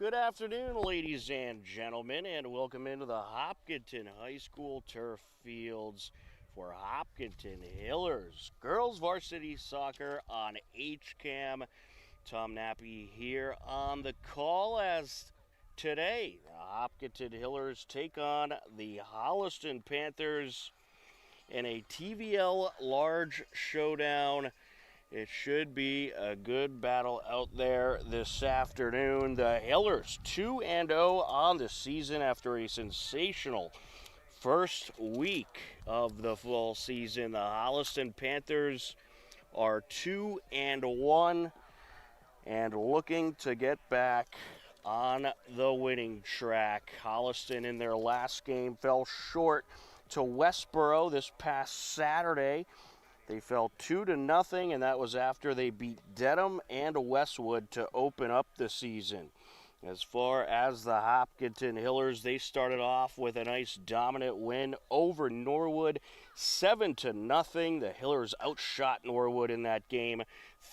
Good afternoon, ladies and gentlemen, and welcome into the Hopkinton High School turf fields for Hopkinton Hillers Girls Varsity Soccer on HCAM. Tom Nappy here on the call as today the Hopkinton Hillers take on the Holliston Panthers in a TVL large showdown. It should be a good battle out there this afternoon. The Hillers 2-0 on the season after a sensational first week of the fall season. The Holliston Panthers are 2-1 and looking to get back on the winning track. Holliston in their last game fell short to Westboro this past Saturday. They fell 2-0, and that was after they beat Dedham and Westwood to open up the season. As far as the Hopkinton Hillers, they started off with a nice dominant win over Norwood, 7-0. The Hillers outshot Norwood in that game,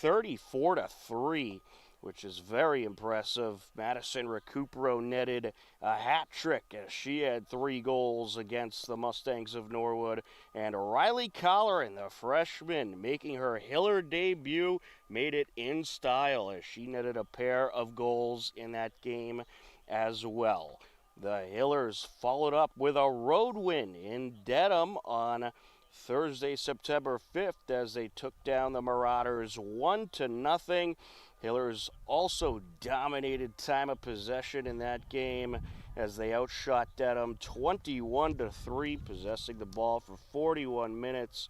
34-3. Which is very impressive. Madison Recupero netted a hat trick as she had 3 goals against the Mustangs of Norwood. And Riley Colleran, the freshman, making her Hiller debut, made it in style as she netted a pair of goals in that game as well. The Hillers followed up with a road win in Dedham on Thursday, September 5th, as they took down the Marauders 1-0. Hillers also dominated time of possession in that game as they outshot Dedham 21-3, possessing the ball for 41 minutes.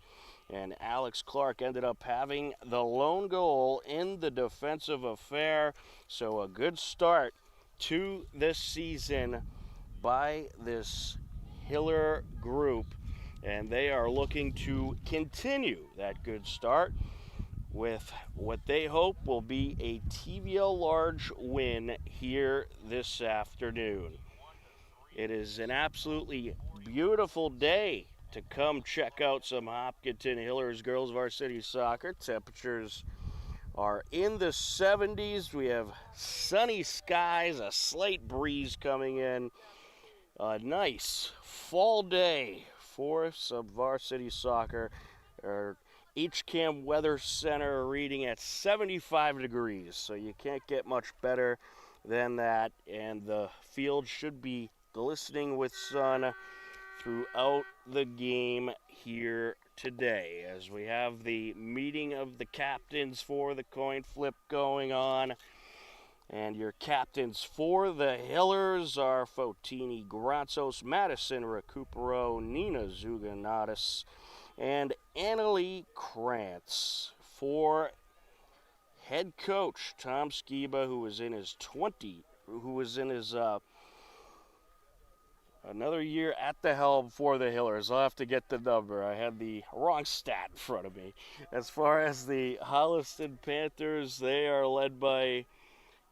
And Alex Clark ended up having the lone goal in the defensive affair. So a good start to this season by this Hiller group. And they are looking to continue that good start with what they hope will be a TVL large win here this afternoon. It is an absolutely beautiful day to come check out some Hopkinton Hillers Girls Varsity Soccer. Temperatures are in the 70s. We have sunny skies, a slight breeze coming in. A nice fall day for some varsity soccer. Our HCAM Weather Center reading at 75 degrees, so you can't get much better than that. And the field should be glistening with sun throughout the game here today as we have the meeting of the captains for the coin flip going on. And your captains for the Hillers are Fotini Granzos, Madison Recupero, Nina Zuganatis, and Annalie Krantz. For head coach Tom Skiba, who was in his another year at the helm for the Hillers. I'll have to get the number. I had the wrong stat in front of me. As far as the Holliston Panthers, they are led by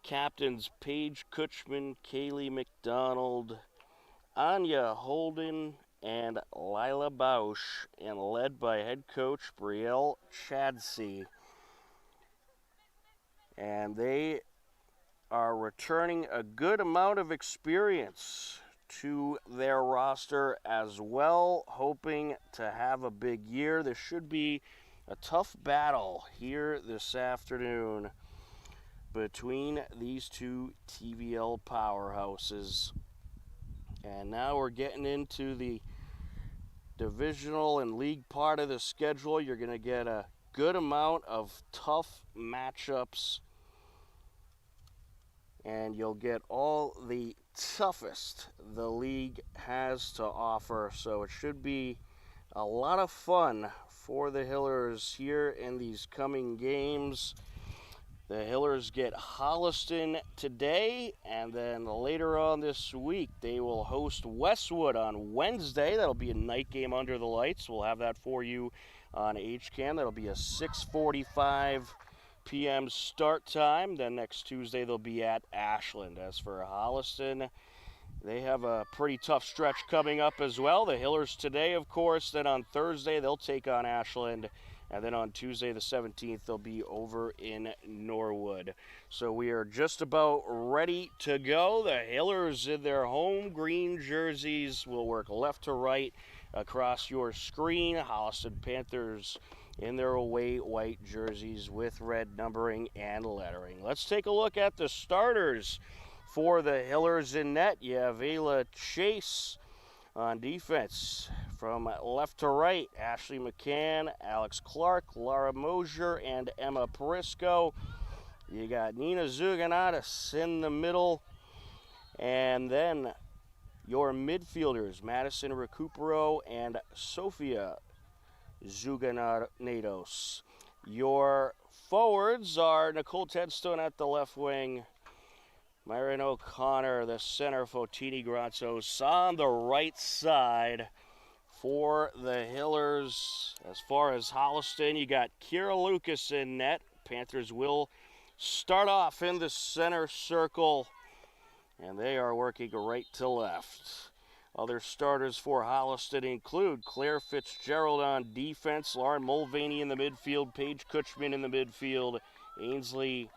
captains Paige Kutchman, Kaylee McDonald, Anya Holden, and Lila Bausch, and led by head coach Brielle Chadsey. And they are returning a good amount of experience to their roster as well, hoping to have a big year. This should be a tough battle here this afternoon between these two TVL powerhouses. And now we're getting into the divisional and league part of the schedule. You're going to get a good amount of tough matchups, and you'll get all the toughest the league has to offer. So it should be a lot of fun for the Hillers here in these coming games. The Hillers get Holliston today, and then later on this week they will host Westwood on Wednesday. That'll be a night game under the lights. We'll have that for you on HCAM. That'll be a 6:45 p.m. start time. Then next Tuesday they'll be at Ashland. As for Holliston, they have a pretty tough stretch coming up as well. The Hillers today, of course. Then on Thursday they'll take on Ashland. And then on Tuesday the 17th, they'll be over in Norwood. So we are just about ready to go. The Hillers in their home green jerseys will work left to right across your screen. Holliston Panthers in their away white jerseys with red numbering and lettering. Let's take a look at the starters for the Hillers in net. You have Ayla Chase on defense. From left to right, Ashley McCann, Alex Clark, Laura Mosier, and Emma Perisco. You got Nina Zuganatis in the middle. And then your midfielders, Madison Recupero and Sofia Zuganatos. Your forwards are Nicole Tedstone at the left wing, Myron O'Connor, the center, Fotini Granzos on the right side. For the Hillers, as far as Holliston, you got Kira Lucas in net. Panthers will start off in the center circle, and they are working right to left. Other starters for Holliston include Claire Fitzgerald on defense, Lauren Mulvaney in the midfield, Paige Kutchman in the midfield, Ainsley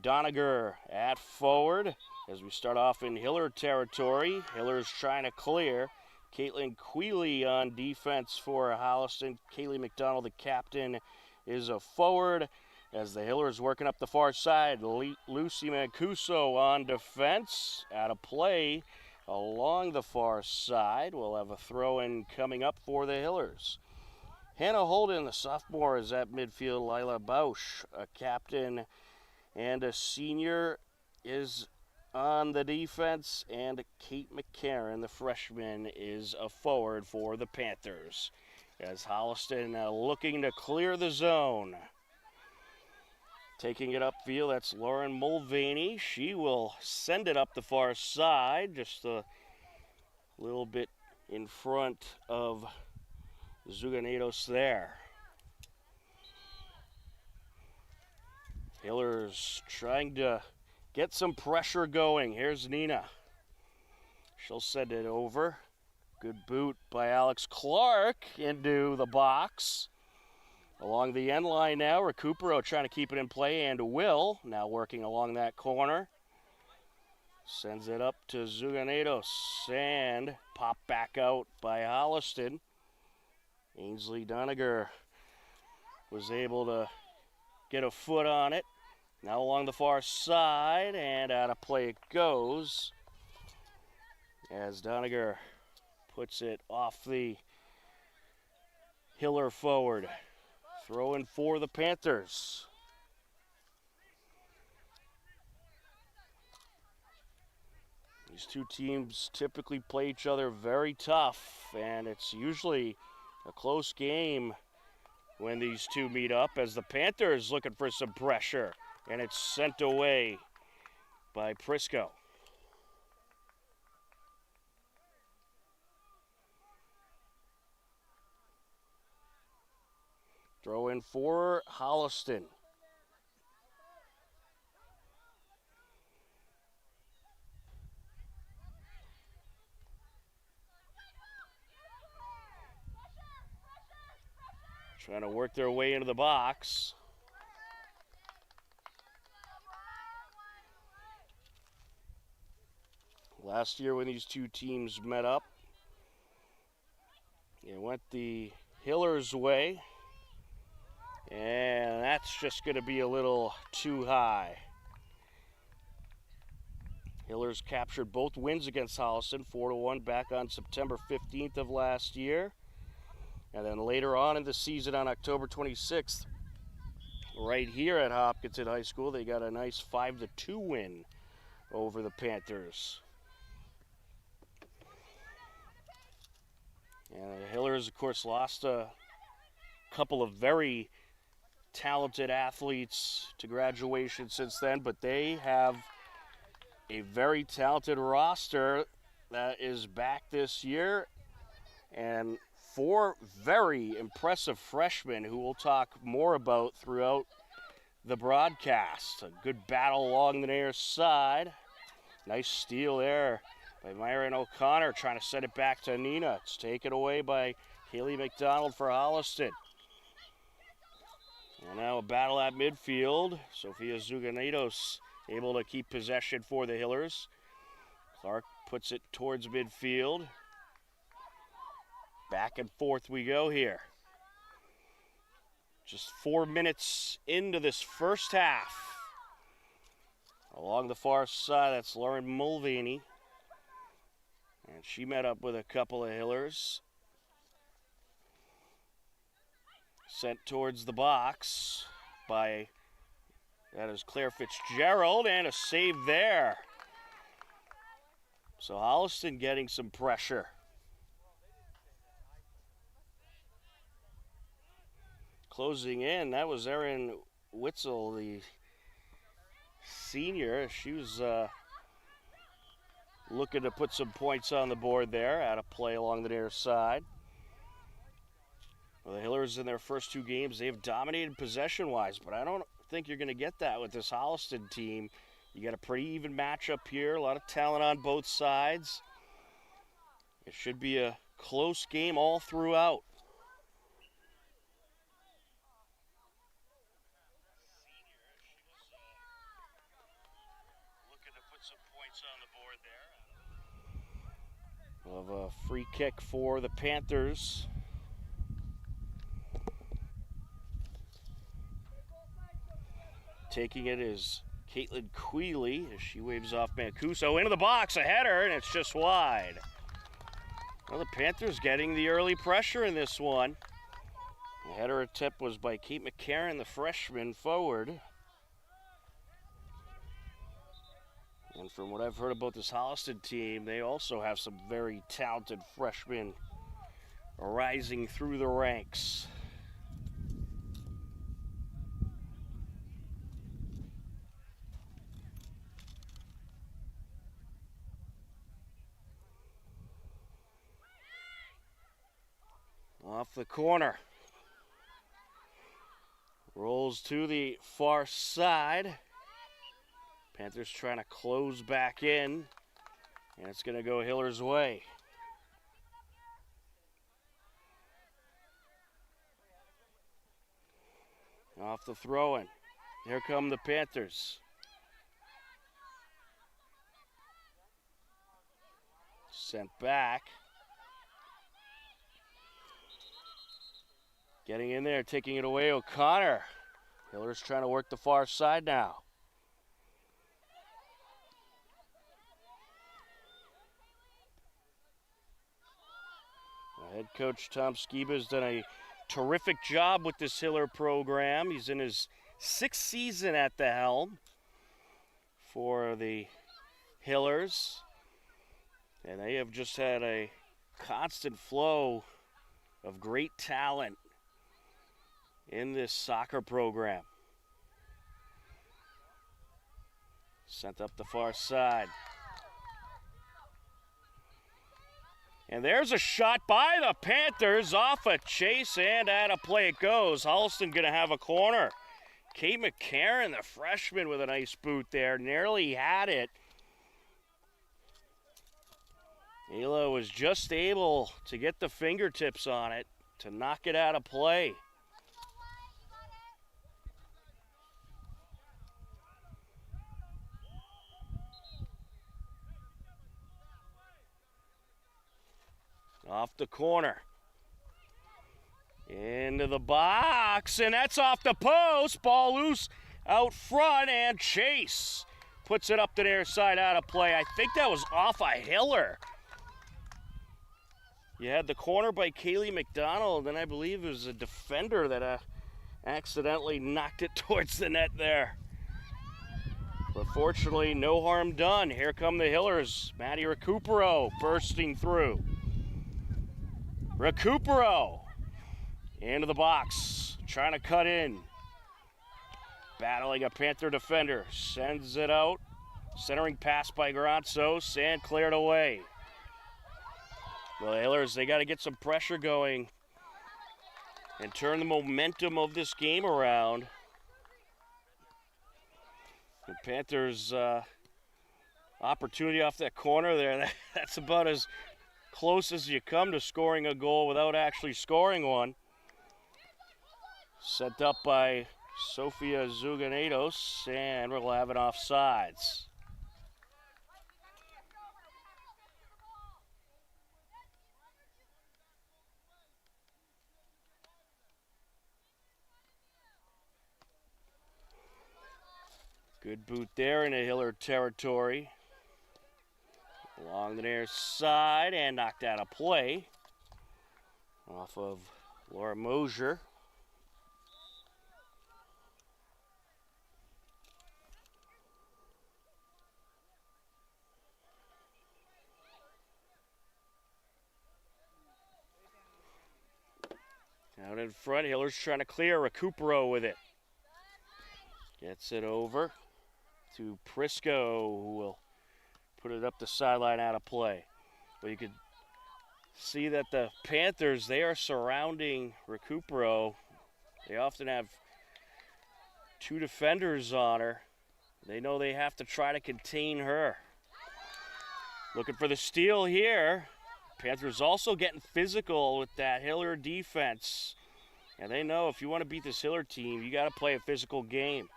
Doniger at forward. As we start off in Hiller territory, Hiller's trying to clear. Caitlin Queeley on defense for Holliston. Kaylee McDonald, the captain, is a forward. As the Hillers working up the far side, Lucy Mancuso on defense. Out of play along the far side. We'll have a throw-in coming up for the Hillers. Hannah Holden, the sophomore, is at midfield. Lila Bausch, a captain and a senior, is on the defense, and Kate McCarron, the freshman, is a forward for the Panthers. As Holliston looking to clear the zone. Taking it upfield, that's Lauren Mulvaney. She will send it up the far side, just a little bit in front of Zuganatos there. Hillers trying to get some pressure going. Here's Nina. She'll send it over. Good boot by Alex Clark into the box. Along the end line now, Recupero trying to keep it in play, and Will now working along that corner. Sends it up to Zuganatos, and pop back out by Holliston. Ainsley Doniger was able to get a foot on it. Now along the far side, and out of play it goes as Doniger puts it off the Hiller forward. Throw in for the Panthers. These two teams typically play each other very tough, and it's usually a close game when these two meet up, as the Panthers looking for some pressure, and it's sent away by Prisco. Throw in for Holliston. Trying to work their way into the box. Last year when these two teams met up, it went the Hillers' way, and that's just going to be a little too high. Hillers captured both wins against Holliston, 4-1 back on September 15th of last year. And then later on in the season on October 26th, right here at Hopkinton High School, they got a nice 5-2 win over the Panthers. And the Hillers, of course, lost a couple of very talented athletes to graduation since then, but they have a very talented roster that is back this year, and 4 very impressive freshmen who we'll talk more about throughout the broadcast. A good battle along the near side. Nice steal there by Myron O'Connor, trying to send it back to Nina. It's taken away by Haley McDonald for Holliston. And now a battle at midfield. Sofia Zuganitos able to keep possession for the Hillers. Clark puts it towards midfield. Back and forth we go here. Just 4 minutes into this first half. Along the far side, that's Lauren Mulvaney. And she met up with a couple of Hillers. Sent towards the box by, that is Claire Fitzgerald, and a save there. So Holliston getting some pressure. Closing in, that was Erin Witzel, the senior. She was looking to put some points on the board there, out of play along the near side. Well, the Hillers in their first 2 games, they've dominated possession-wise, but I don't think you're going to get that with this Holliston team. You got a pretty even matchup here, a lot of talent on both sides. It should be a close game all throughout. We'll have a free kick for the Panthers. Taking it is Caitlin Queeley as she waves off Mancuso into the box, a header, and it's just wide. Well, the Panthers getting the early pressure in this one. The header attempt was by Kate McCarron, the freshman forward. And from what I've heard about this Holliston team, they also have some very talented freshmen rising through the ranks. Off the corner. Rolls to the far side. Panthers trying to close back in, and it's going to go Hiller's way. Off the throw-in. Here come the Panthers. Sent back. Getting in there, taking it away, O'Connor. Hiller's trying to work the far side now. Head coach Tom Skiba has done a terrific job with this Hiller program. He's in his 6th season at the helm for the Hillers. And they have just had a constant flow of great talent in this soccer program. Sent up the far side. And there's a shot by the Panthers off a chase, and out of play it goes. Holliston going to have a corner. Kate McCarron, the freshman, with a nice boot there. Nearly had it. Ayla was just able to get the fingertips on it to knock it out of play. Off the corner. Into the box, and that's off the post. Ball loose out front, and Chase puts it up to their side out of play. I think that was off a Hiller. You had the corner by Kaylee McDonald, and I believe it was a defender that accidentally knocked it towards the net there. But fortunately, no harm done. Here come the Hillers. Maddie Recupero bursting through. Recupero into the box, trying to cut in. Battling a Panther defender, sends it out. Centering pass by Granzos, and cleared away. Well, the Hillers, they got to get some pressure going and turn the momentum of this game around. The Panthers' opportunity off that corner there, that's about as close as you come to scoring a goal without actually scoring one. Sent up by Sofia Zuganitos, and we'll have it offsides. Good boot there into Hiller territory. Along the near side and knocked out of play off of Laura Mosier. Out in front, Hiller's trying to clear. Recupero with it. Gets it over to Prisco, who will put it up the sideline out of play. Well, you could see that the Panthers, they are surrounding Recupero. They often have two defenders on her. They know they have to try to contain her. Looking for the steal here. Panthers also getting physical with that Hiller defense. And they know if you want to beat this Hiller team, you got to play a physical game.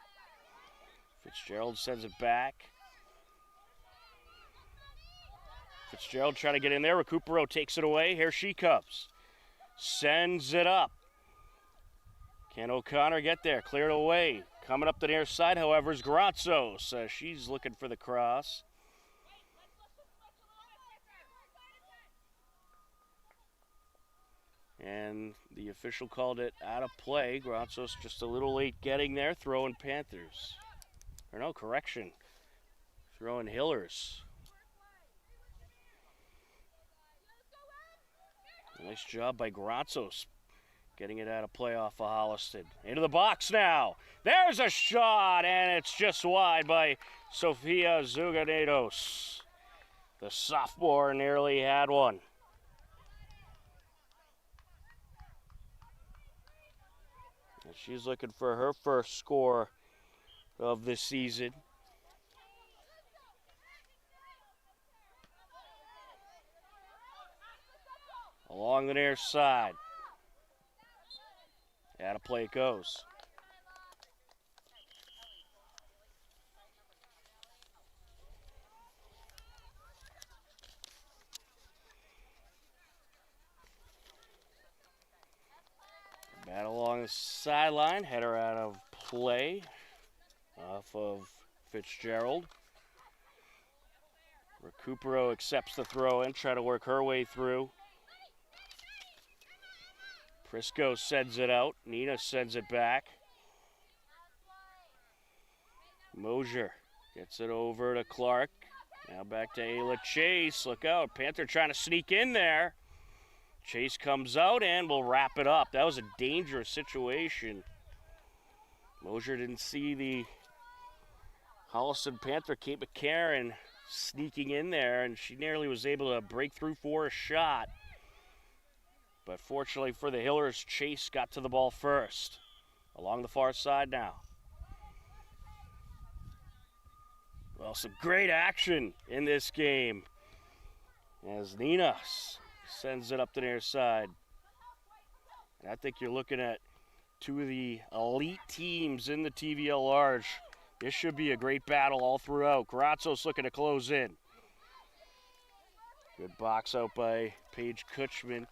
Fitzgerald sends it back. Fitzgerald trying to get in there. Recupero takes it away. Here she comes. Sends it up. Can O'Connor get there? Cleared away. Coming up the near side, however, is Grazos. She's looking for the cross. And the official called it out of play. Grazos just a little late getting there, throwing Panthers. Or no, correction. Throwing Hillers. Nice job by Grazos getting it out of play off of Holliston. Into the box now. There's a shot, and it's just wide by Sofia Zuganitos. The sophomore nearly had one. And she's looking for her first score of the season. Along the near side. Out of play it goes. Battle along the sideline. Header out of play. Off of Fitzgerald. Recupero accepts the throw in. Try to work her way through. Prisco sends it out. Nina sends it back. Mosier gets it over to Clark. Now back to Ayla Chase. Look out. Panther trying to sneak in there. Chase comes out and will wrap it up. That was a dangerous situation. Mosier didn't see the Holliston Panther, Kate McCarron, sneaking in there, and she nearly was able to break through for a shot. But fortunately for the Hillers, Chase got to the ball first. Along the far side now. Well, some great action in this game as Nina sends it up the near side. And I think you're looking at two of the elite teams in the TVL Large. This should be a great battle all throughout. Grazos looking to close in. Good box out by Paige Kutchman.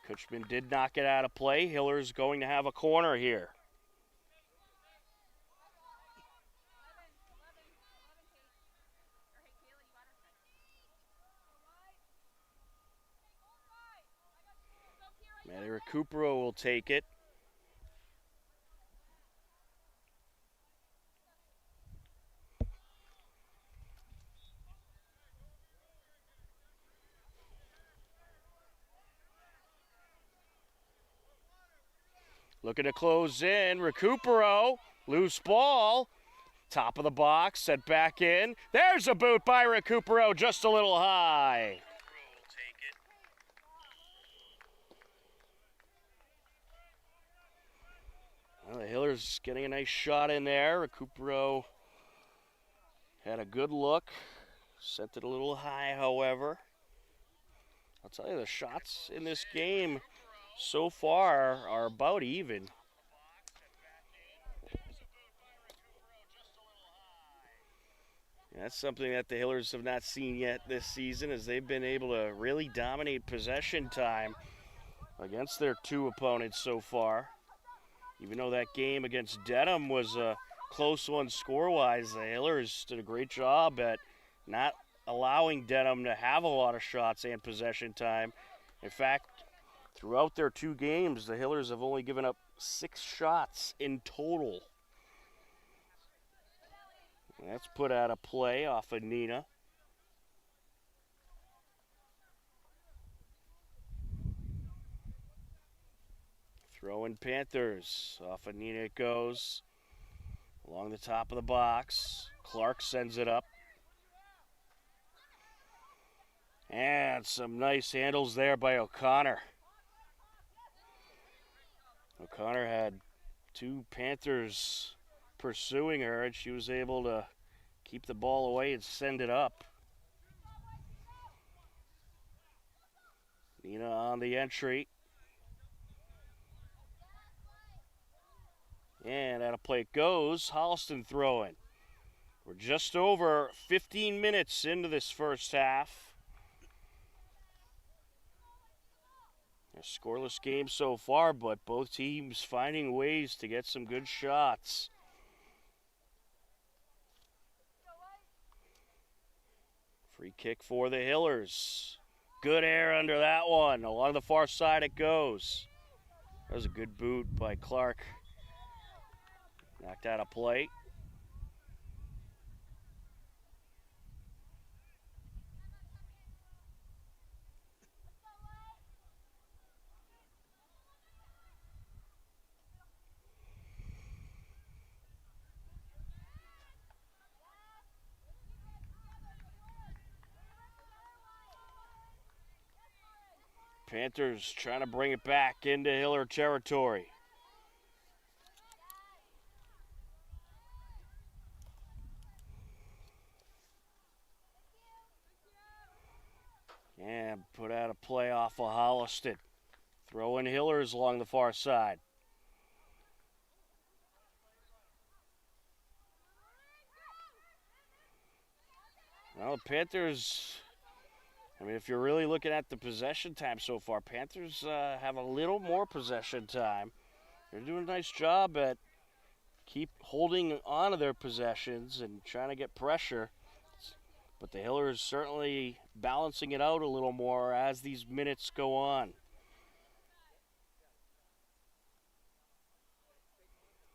Kutchman did knock it out of play. Hiller's going to have a corner here. Maddie Recupero will take it. Looking to close in. Recupero. Loose ball. Top of the box. Set back in. There's a boot by Recupero. Just a little high. Well, the Hillers getting a nice shot in there. Recupero had a good look. Sent it a little high, however. I'll tell you, the shots in this game so far are about even. That's something that the Hillers have not seen yet this season, as they've been able to really dominate possession time against their two opponents so far. Even though that game against Dedham was a close one score-wise, the Hillers did a great job at not allowing Dedham to have a lot of shots and possession time. In fact, throughout their two games, the Hillers have only given up 6 shots in total. That's put out of play off of Nina. Throwing Panthers. Off of Nina it goes. Along the top of the box. Clark sends it up. And some nice handles there by O'Connor. O'Connor had 2 Panthers pursuing her, and she was able to keep the ball away and send it up. Nina on the entry. And out of play it goes. Holliston throwing. We're just over 15 minutes into this first half. A scoreless game so far, but both teams finding ways to get some good shots. Free kick for the Hillers. Good air under that one. Along the far side it goes. That was a good boot by Clark. Knocked out of play. Panthers trying to bring it back into Hiller territory. And put out a play off of Holliston. Throwing Hillers along the far side. Well, the Panthers, I mean, if you're really looking at the possession time so far, Panthers have a little more possession time. They're doing a nice job at keep holding on to their possessions and trying to get pressure. But the Hillers certainly balancing it out a little more as these minutes go on.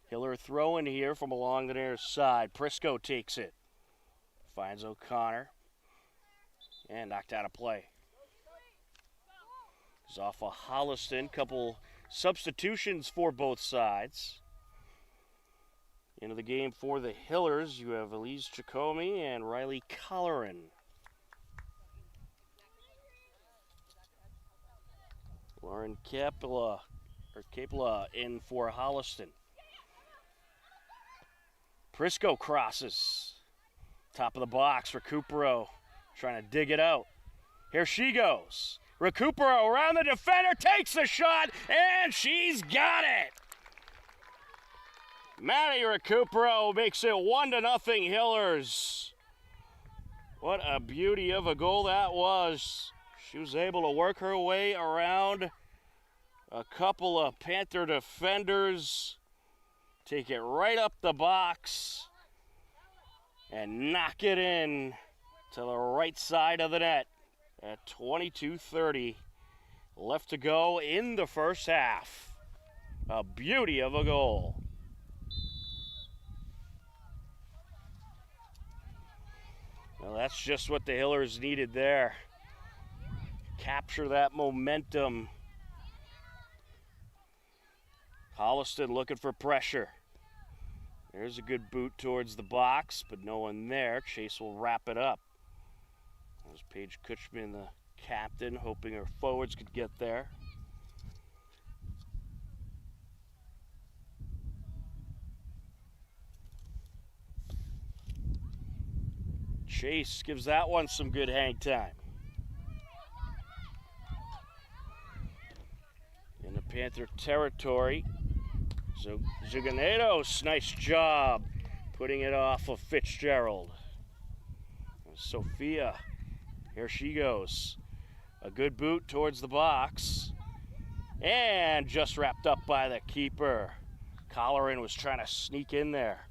Hiller throwing here from along the near side. Prisco takes it. Finds O'Connor. And knocked out of play. He's off of Holliston. Couple substitutions for both sides. Into the game for the Hillers, you have Elise Jacomi and Riley Colleran. Lauren Capella in for Holliston. Prisco crosses. Top of the box, Recupero trying to dig it out. Here she goes. Recupero around the defender, takes the shot, and she's got it. Maddie Recupero makes it 1-0 Hillers. What a beauty of a goal that was. She was able to work her way around a couple of Panther defenders, take it right up the box, and knock it in to the right side of the net at 22:30 left to go in the first half. A beauty of a goal. Well, that's just what the Hillers needed there. Capture that momentum. Holliston looking for pressure. There's a good boot towards the box, but no one there. Chase will wrap it up. There's Paige Kutchman, the captain, hoping her forwards could get there. Chase gives that one some good hang time. Into Panther territory. So Zuganetos, nice job putting it off of Fitzgerald. Sophia, here she goes. A good boot towards the box. And just wrapped up by the keeper. Colleran was trying to sneak in there.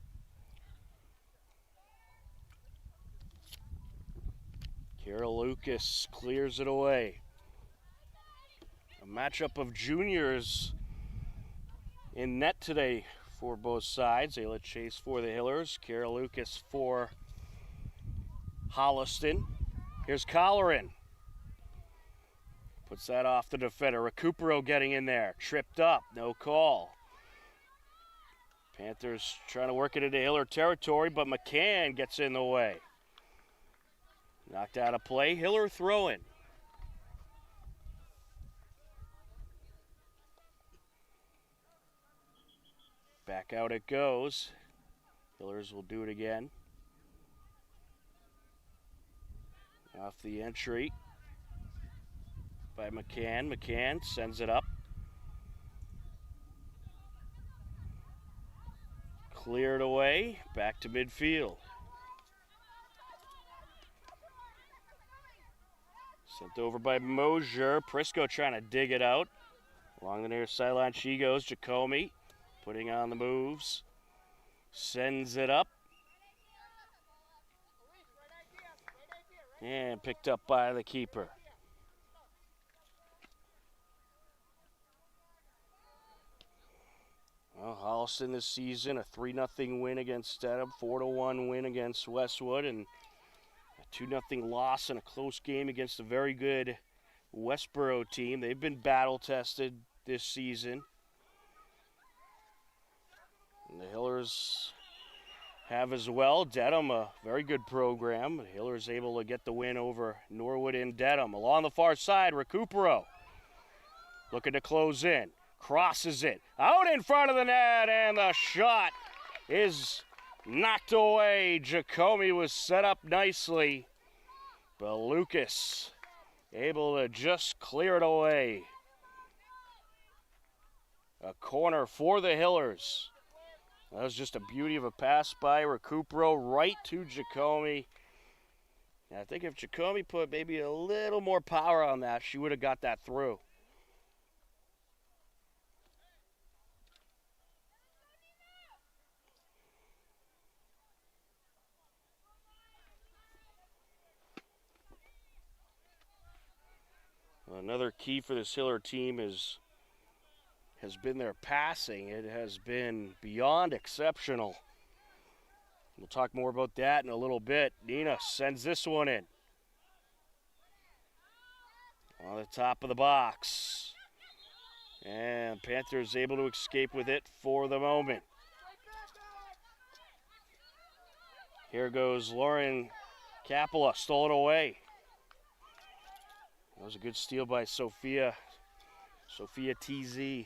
Kira Lucas clears it away. A matchup of juniors in net today for both sides. Ayla Chase for the Hillers, Kira Lucas for Holliston. Here's Colleran. Puts that off the defender. Recupero getting in there. Tripped up, no call. Panthers trying to work it into Hiller territory, but McCann gets in the way. Knocked out of play. Hiller throwing. Back out it goes. Hillers will do it again. Off the entry by McCann. McCann sends it up. Cleared away. Back to midfield. Sent over by Mosier. Prisco trying to dig it out. Along the near sideline she goes. Jacome putting on the moves. Sends it up. And picked up by the keeper. Well, Holliston this season, a 3-0 win against Stedham, 4-1 win against Westwood, and a 2-0 loss in a close game against a very good Westboro team. They've been battle-tested this season. And the Hillers have as well. Dedham, a very good program. The Hillers able to get the win over Norwood and Dedham. Along the far side, Recupero looking to close in. Crosses it out in front of the net, and the shot is knocked away. Jacome was set up nicely, but Lucas able to just clear it away. A corner for the Hillers. That was just a beauty of a pass by Recupero right to Jacome. And I think if Jacome put maybe a little more power on that, she would have got that through. Another key for this Hiller team has been their passing. It has been beyond exceptional. We'll talk more about that in a little bit. Nina sends this one in. On the top of the box. And Panthers able to escape with it for the moment. Here goes Lauren Capella, stole it away. That was a good steal by Sophia TZ.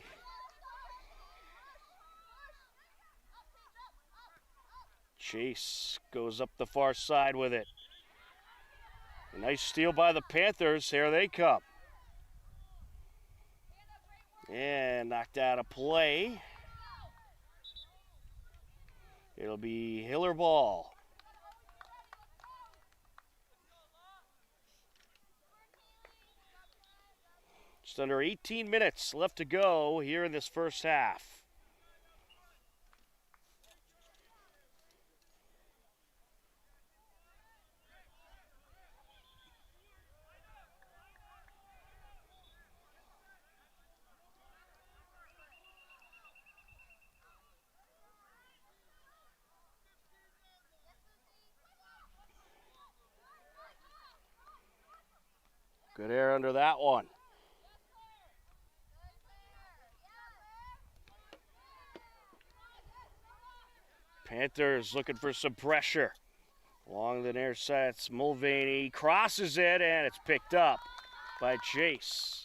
Chase goes up the far side with it. A nice steal by the Panthers. Here they come. And knocked out of play. It'll be Hiller ball. Just under 18 minutes left to go here in this first half. Good air under that one. Panthers looking for some pressure. Along the near side, it's Mulvaney. Crosses it, and it's picked up by Chase.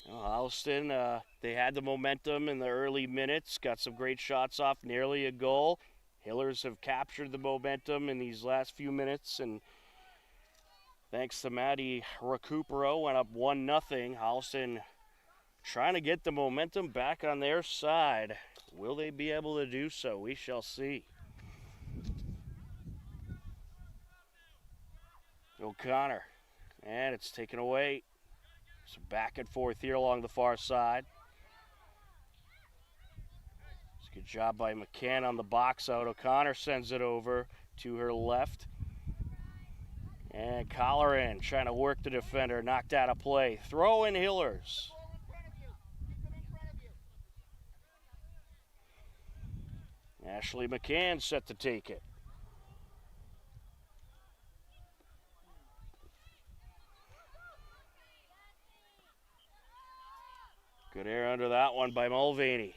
Well, Holliston, they had the momentum in the early minutes. Got some great shots off, nearly a goal. Hillers have captured the momentum in these last few minutes, and thanks to Maddie Recupero, went up 1-0. Holliston trying to get the momentum back on their side. Will they be able to do so? We shall see. O'Connor, and it's taken away. So back and forth here along the far side. It's a good job by McCann on the box out. O'Connor sends it over to her left. And Colleran trying to work the defender, knocked out of play. Throw in Hillers. Ashley McCann set to take it. Good air under that one by Mulvaney.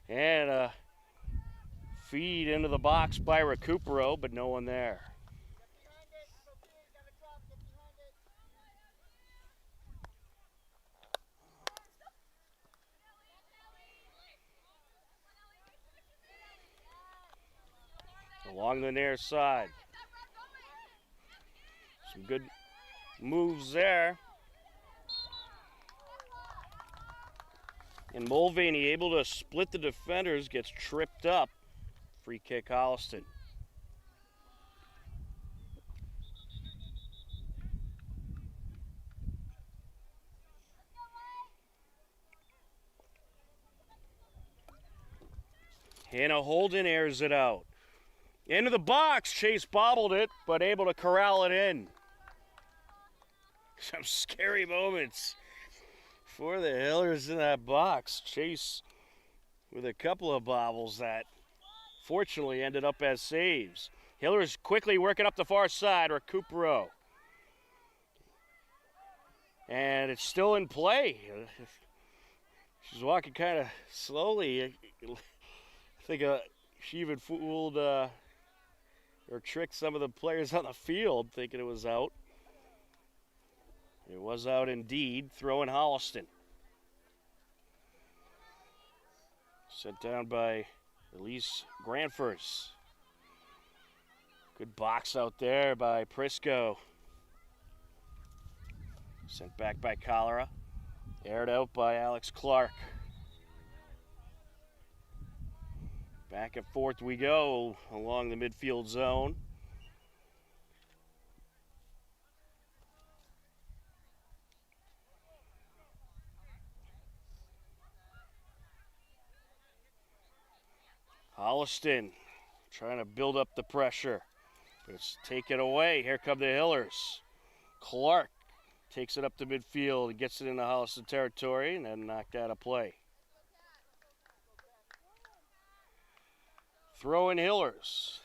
And a feed into the box by Recupero, but no one there. Along the near side. Some good moves there. And Mulvaney able to split the defenders, gets tripped up. Free kick Holliston. Hannah Holden airs it out. Into the box, Chase bobbled it, but able to corral it in. Some scary moments for the Hillers in that box. Chase with a couple of bobbles that fortunately ended up as saves. Hillers quickly working up the far side, Recupero. And it's still in play. She's walking kind of slowly. I think she even fooled or tricked some of the players on the field thinking it was out. It was out indeed, throwing Holliston. Set down by Elise Granfers. Good box out there by Prisco. Sent back by Cholera. Aired out by Alex Clark. Back and forth we go along the midfield zone. Holliston trying to build up the pressure, but it's taken away. Here come the Hillers. Clark takes it up to midfield and gets it into Holliston territory and then knocked out of play. Throw in Hillers.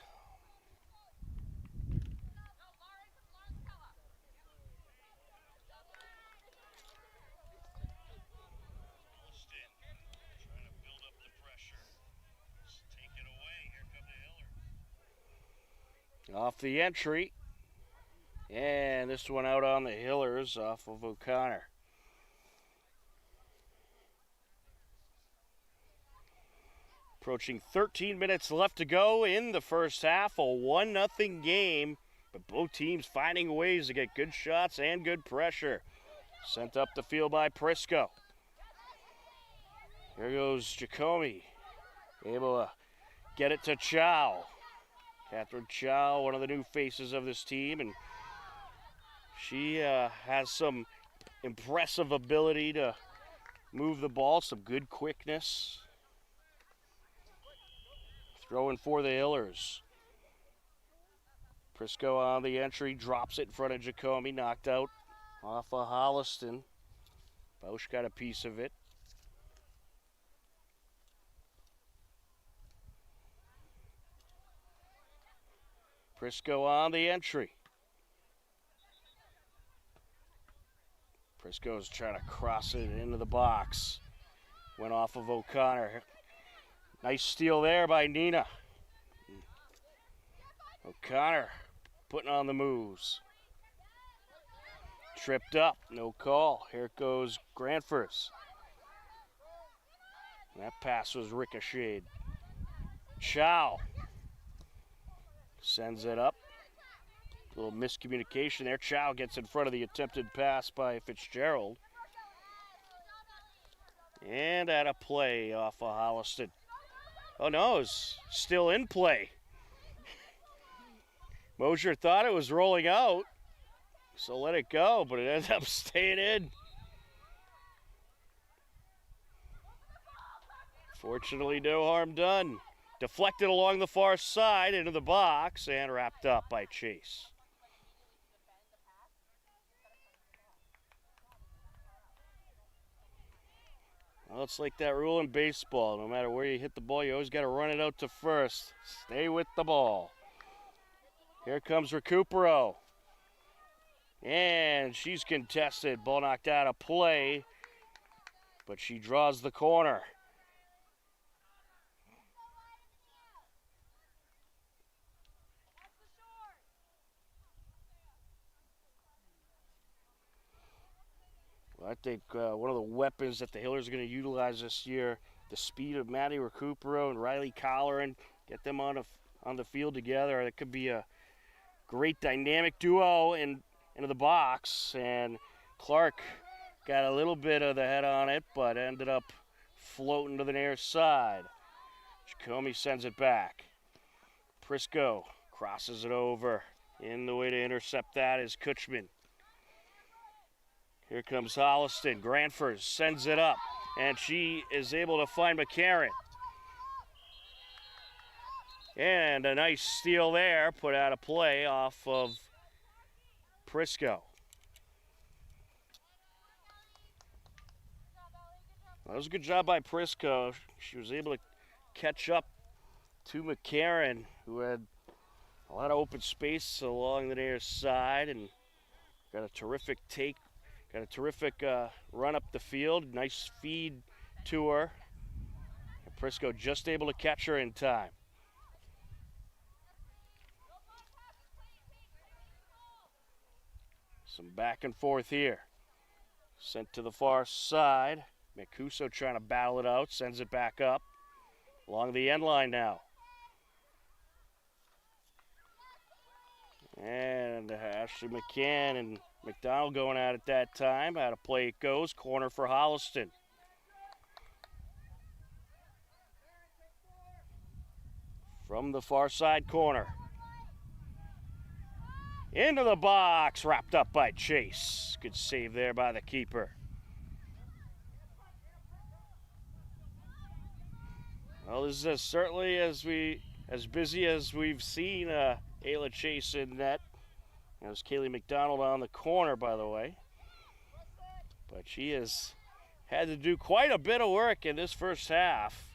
Off the entry. And this one out on the Hillers off of O'Connor. Approaching 13 minutes left to go in the first half. A 1-0 game. But both teams finding ways to get good shots and good pressure. Sent up the field by Prisco. Here goes Jacomi. Able to get it to Chow. Catherine Chow, one of the new faces of this team, and she has some impressive ability to move the ball, some good quickness. Throwing for the Hillers. Prisco on the entry, drops it in front of Jacomi, knocked out off of Holliston. Bausch got a piece of it. Prisco on the entry. Prisco's trying to cross it into the box. Went off of O'Connor. Nice steal there by Nina. O'Connor putting on the moves. Tripped up, no call. Here goes Granfers. That pass was ricocheted. Chow sends it up. A little miscommunication there. Chow gets in front of the attempted pass by Fitzgerald. And at a play off of Holliston. Oh no, it's still in play. Mosier thought it was rolling out, so let it go, but it ended up staying in. Fortunately, no harm done. Deflected along the far side into the box and wrapped up by Chase. Well, it's like that rule in baseball. No matter where you hit the ball, you always got to run it out to first. Stay with the ball. Here comes Recupero. And she's contested. Ball knocked out of play, but she draws the corner. Well, I think one of the weapons that the Hillers are going to utilize this year, the speed of Maddie Recupero and Riley Colleran, get them on the field together. It could be a great dynamic duo into the box, and Clark got a little bit of the head on it, but ended up floating to the near side. Jacome sends it back. Prisco crosses it over. In the way to intercept that is Kutchman. Here comes Holliston. Granfers sends it up, and she is able to find McCarran. And a nice steal there, put out of play off of Prisco. That was a good job by Prisco. She was able to catch up to McCarran, who had a lot of open space along the near side, and got a terrific run up the field. Nice feed to her. And Prisco just able to catch her in time. Some back and forth here. Sent to the far side. Mancuso trying to battle it out. Sends it back up. Along the end line now. And Ashley McCann and McDonald going at it that time. Out of play it goes. Corner for Holliston. From the far side corner. Into the box. Wrapped up by Chase. Good save there by the keeper. Well, this is certainly as busy as we've seen Ayla Chase in net. There's Kaylee McDonald on the corner, by the way. But she has had to do quite a bit of work in this first half.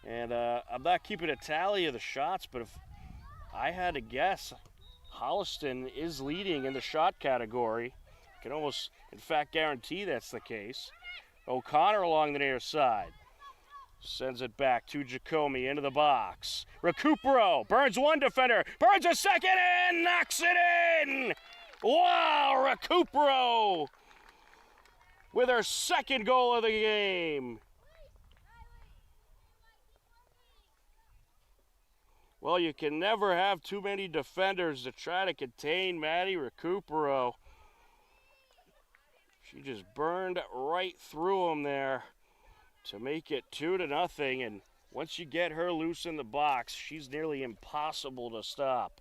And I'm not keeping a tally of the shots, but if I had to guess, Holliston is leading in the shot category. I can almost, in fact, guarantee that's the case. O'Connor along the near side. Sends it back to Jacome into the box. Recupero burns one defender, burns a second, and knocks it in! Wow, Recupero with her second goal of the game. Well, you can never have too many defenders to try to contain Maddie Recupero. She just burned right through them there to make it 2-0. And once you get her loose in the box, she's nearly impossible to stop.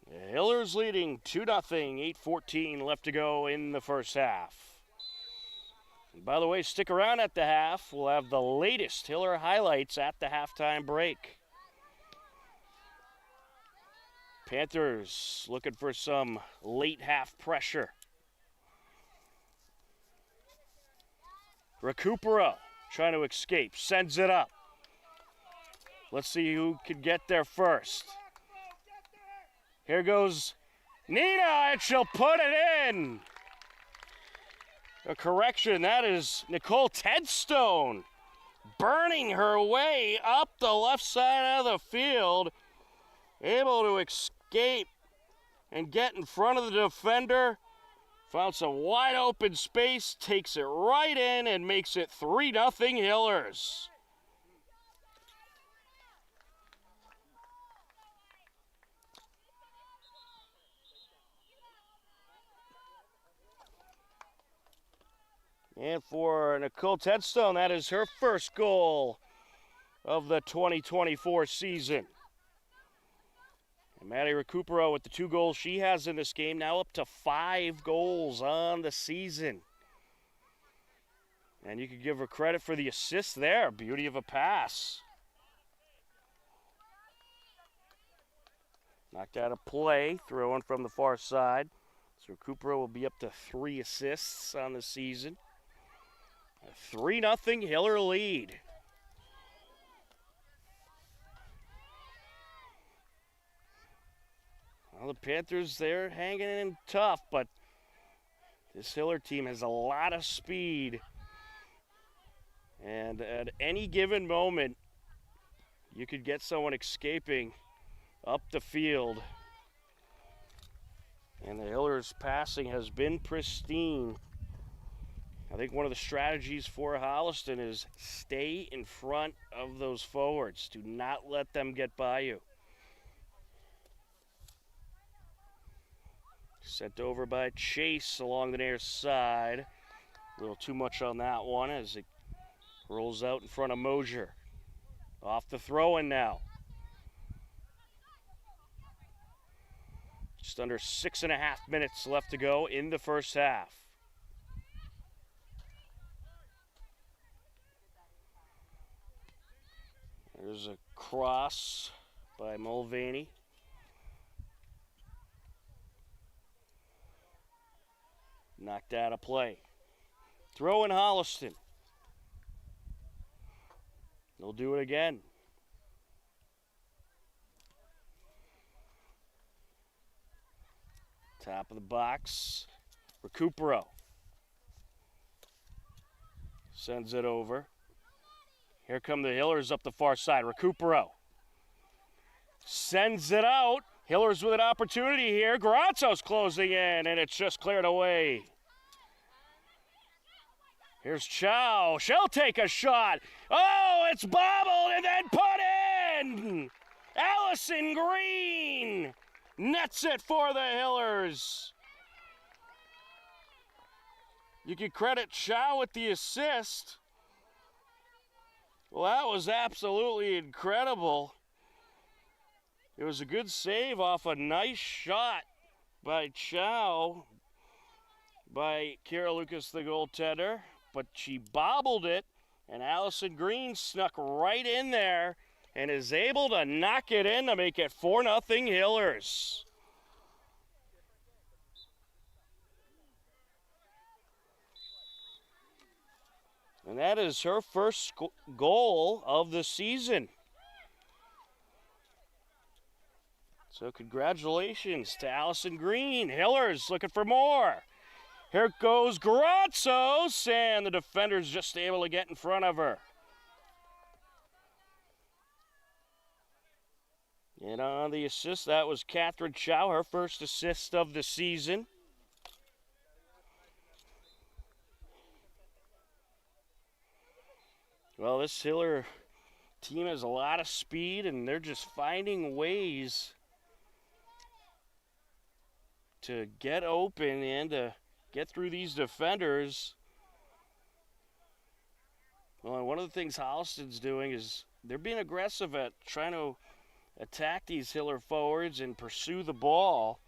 The Hillers leading 2-0, 8:14 left to go in the first half. And by the way, stick around at the half. We'll have the latest Hiller highlights at the halftime break. Panthers looking for some late half pressure. Recupero trying to escape, sends it up. Let's see who can get there first. Here goes Nina, and she'll put it in. A correction, that is Nicole Tedstone burning her way up the left side of the field, able to escape and get in front of the defender. Found some wide open space, takes it right in and makes it 3-0 Hillers. And for Nicole Tedstone, that is her first goal of the 2024 season. And Maddie Recupero with the 2 goals she has in this game, now up to 5 goals on the season. And you could give her credit for the assist there. Beauty of a pass. Knocked out of play, throwing from the far side. So Recupero will be up to 3 assists on the season. A 3-0 Hiller lead. Well, the Panthers, they're hanging in tough, but this Hiller team has a lot of speed. And at any given moment, you could get someone escaping up the field. And the Hillers' passing has been pristine. I think one of the strategies for Holliston is stay in front of those forwards. Do not let them get by you. Sent over by Chase along the near side. A little too much on that one as it rolls out in front of Mosier. Off the throw-in now. Just under 6.5 minutes left to go in the first half. There's a cross by Mulvaney. Knocked out of play. Throw in Holliston. They'll do it again. Top of the box. Recupero. Sends it over. Here come the Hillers up the far side. Recupero sends it out. Hillers with an opportunity here. Grazzo's closing in, and it's just cleared away. Here's Chow. She'll take a shot. Oh, it's bobbled and then put in. Allison Green nets it for the Hillers. You can credit Chow with the assist. Well, that was absolutely incredible. It was a good save off a nice shot by Chow, by Kara Lucas, the goaltender, but she bobbled it, and Allison Green snuck right in there and is able to knock it in to make it 4-0 Hillers. And that is her first goal of the season. So congratulations to Allison Green. Hillers looking for more. Here goes Gratzos, and the defender's just able to get in front of her. And on the assist, that was Catherine Chow, her first assist of the season. Well, this Hiller team has a lot of speed, and they're just finding ways to get open and to get through these defenders. Well, and one of the things Holliston's doing is they're being aggressive at trying to attack these Hiller forwards and pursue the ball.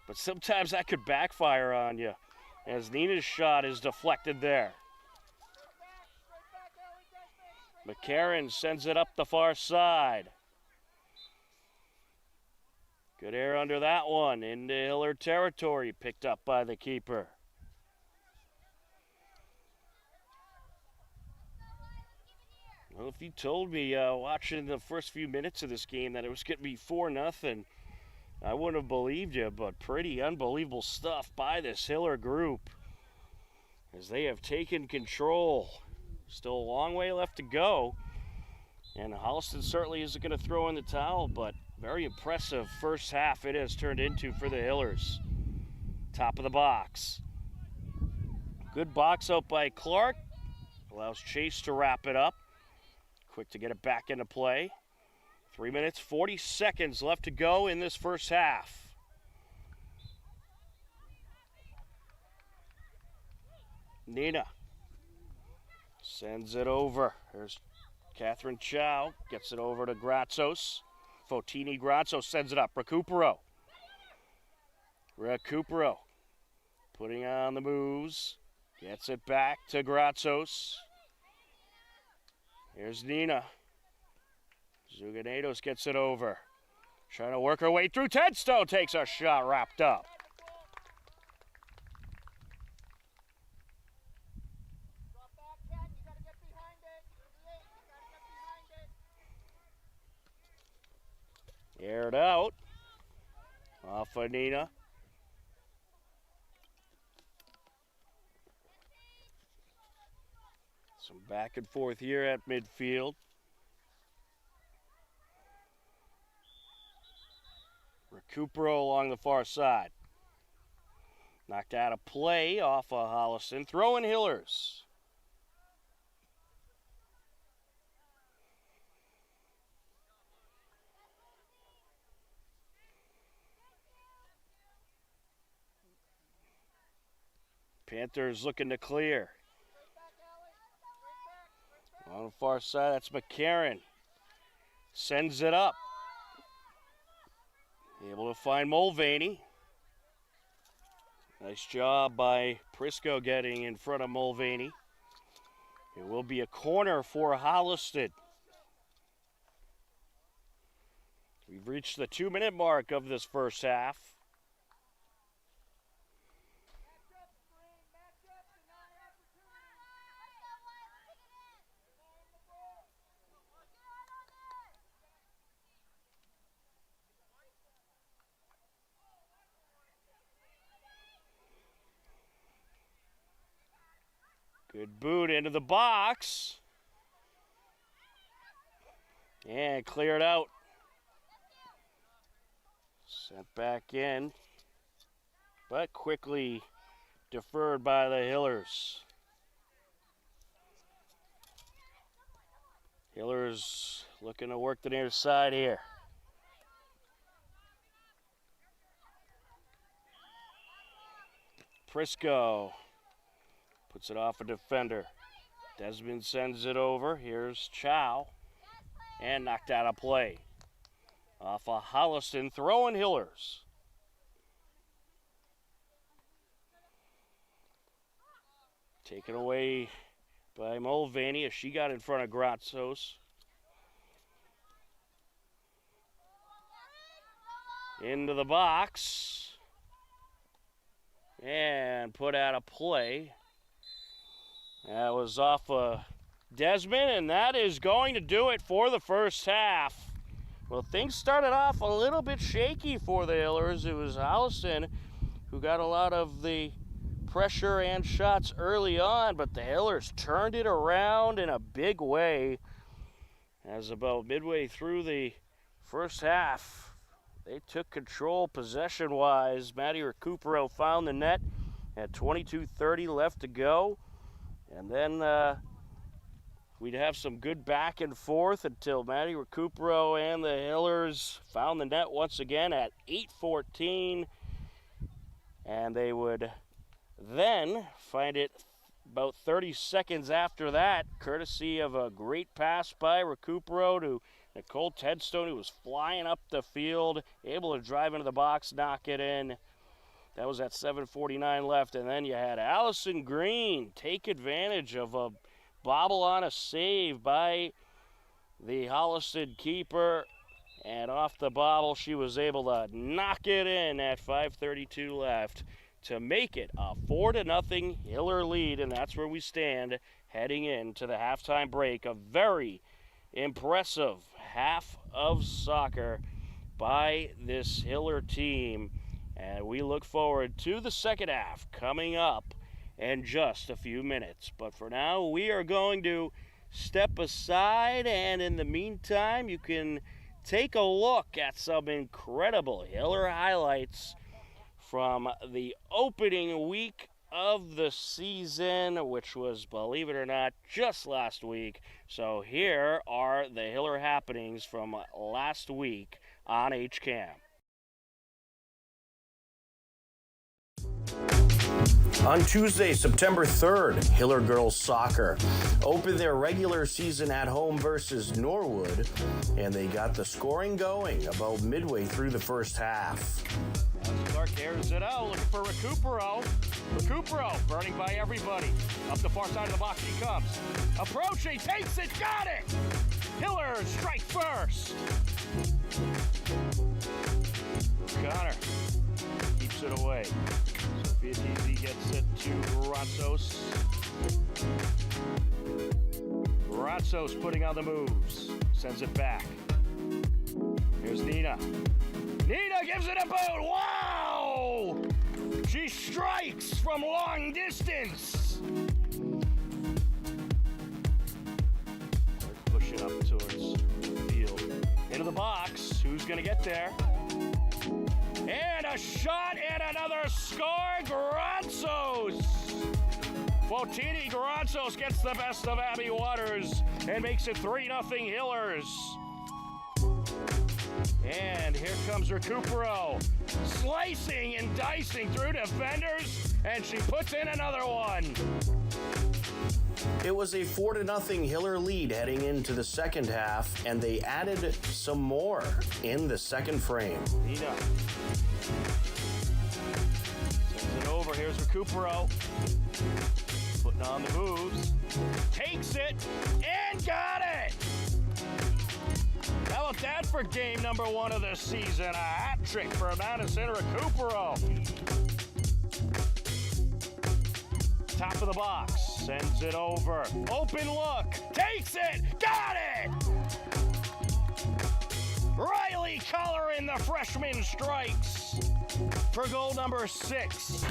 But sometimes that could backfire on you, as Nina's shot is deflected there. McCarron sends it up the far side. Good air under that one into Hiller territory, picked up by the keeper. Well, if you told me watching the first few minutes of this game that it was going to be 4-0, I wouldn't have believed you, but pretty unbelievable stuff by this Hiller group as they have taken control. Still a long way left to go. And Holliston certainly isn't going to throw in the towel, but very impressive first half it has turned into for the Hillers. Top of the box. Good box out by Clark. Allows Chase to wrap it up. Quick to get it back into play. 3 minutes, 40 seconds left to go in this first half. Nina sends it over. There's Catherine Chow. Gets it over to Gratsos. Fotini Gratsos sends it up. Recupero putting on the moves. Gets it back to Gratsos. Here's Nina. Zuganetos gets it over. Trying to work her way through. Tedstone takes a shot wrapped up. Aired out. Off of Nina. Some back and forth here at midfield. Recupero along the far side. Knocked out of play off of Holliston. Throwing Hillers. Panthers looking to clear. On the far side, that's McCarran. Sends it up. Able to find Mulvaney. Nice job by Prisco getting in front of Mulvaney. It will be a corner for Holliston. We've reached the 2-minute mark of this first half. Good boot into the box. And cleared out. Sent back in. But quickly deferred by the Hillers. Hillers looking to work the near side here. Prisco puts it off a defender. Desmond sends it over. Here's Chow. And knocked out of play. Off of Holliston, throwing Hillers. Taken away by Mulvaney as she got in front of Gratsos. Into the box. And put out of play. That was off Desmond, and that is going to do it for the first half. Well, things started off a little bit shaky for the Hillers. It was Holliston who got a lot of the pressure and shots early on, but the Hillers turned it around in a big way. As about midway through the first half, they took control possession-wise. Maddie Recupero found the net at 22:30 left to go. And then we'd have some good back and forth until Maddie Recupero and the Hillers found the net once again at 8:14. And they would then find it about 30 seconds after that, courtesy of a great pass by Recupero to Nicole Tedstone, who was flying up the field, able to drive into the box, knock it in. That was at 7:49 left, and then you had Allison Green take advantage of a bobble on a save by the Holliston keeper, and off the bobble she was able to knock it in at 5:32 left to make it a 4-0 Hiller lead, and that's where we stand heading into the halftime break. A very impressive half of soccer by this Hiller team. And we look forward to the second half coming up in just a few minutes. But for now, we are going to step aside, and in the meantime, you can take a look at some incredible Hiller highlights from the opening week of the season, which was, believe it or not, just last week. So here are the Hiller happenings from last week on HCAM. On Tuesday, September 3rd, Hiller girls soccer opened their regular season at home versus Norwood, and they got the scoring going about midway through the first half. Clark airs it out, looking for Recupero. Recupero burning by everybody. Up the far side of the box he comes. Approaching, takes it, got it! Hiller strike first. Connor keeps it away. Sophia TZ gets it to Ratsos. Ratsos putting on the moves. Sends it back. Here's Nina. Nina gives it a boot. Wow! She strikes from long distance. Push it up towards the field. Into the box. Who's going to get there? And a shot and another score. Granzos. Fotini Granzos gets the best of Abby Waters and makes it 3-0 Hillers. And here comes Recupero, slicing and dicing through defenders, and she puts in another one. It was a 4-0 Hiller lead heading into the second half, and they added some more in the second frame. Nina sends it over. Here's Recupero, putting on the moves, takes it, and got it. How about that for game number 1 of the season? A hat trick for Madison Recupero. Top of the box, sends it over. Open look, takes it, got it! Riley Colleran, the freshman, strikes for goal number 6.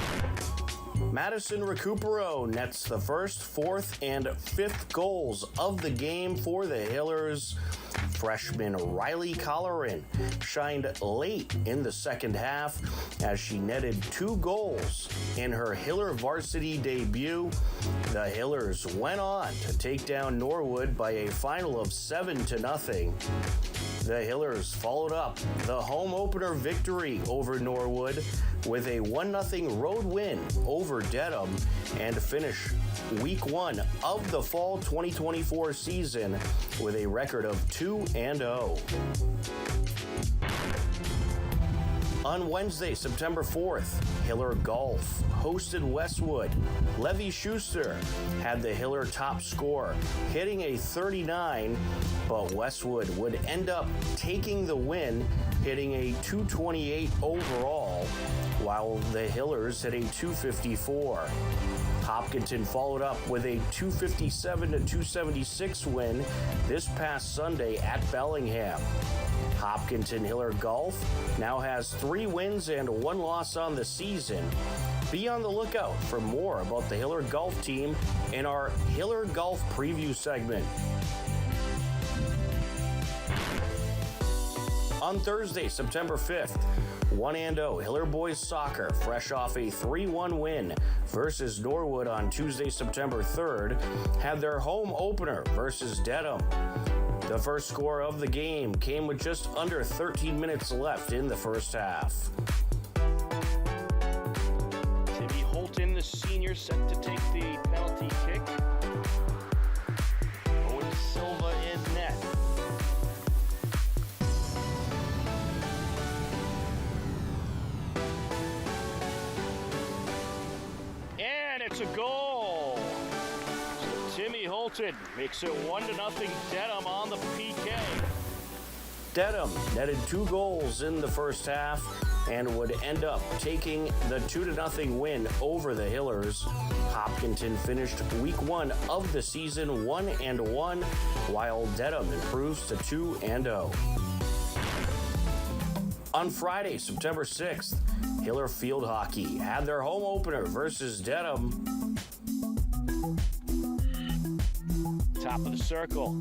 Madison Recupero nets the first, fourth, and fifth goals of the game for the Hillers. Freshman Riley Colleran shined late in the second half as she netted 2 goals in her Hiller varsity debut. The Hillers went on to take down Norwood by a final of 7-0. The Hillers followed up the home opener victory over Norwood with a 1-0 road win over Dedham and finish week 1 of the fall 2024 season with a record of 2-0. On Wednesday, September 4th, Hiller Golf hosted Westwood. Levi Schuster had the Hiller top score, hitting a 39, but Westwood would end up taking the win, hitting a 228 overall, while the Hillers hit a 254. Hopkinton followed up with a 257-276 win this past Sunday at Bellingham. Hopkinton Hiller Golf now has 3 wins and 1 loss on the season. Be on the lookout for more about the Hiller Golf team in our Hiller Golf preview segment. On Thursday, September 5th, 1-0 Hiller Boys Soccer, fresh off a 3-1 win versus Norwood on Tuesday, September 3rd, had their home opener versus Dedham. The first score of the game came with just under 13 minutes left in the first half. Timmy Holton, the senior, set to take the penalty kick. Owen Silva in net. And it's a goal. So Timmy Holton makes it 1-0 Dedham on the PK. Dedham netted 2 goals in the first half and would end up taking the 2-0 win over the Hillers. Hopkinton finished week 1 of the season 1-1, while Dedham improves to 2-0. On Friday, September 6th, Hiller Field Hockey had their home opener versus Dedham. Top of the circle.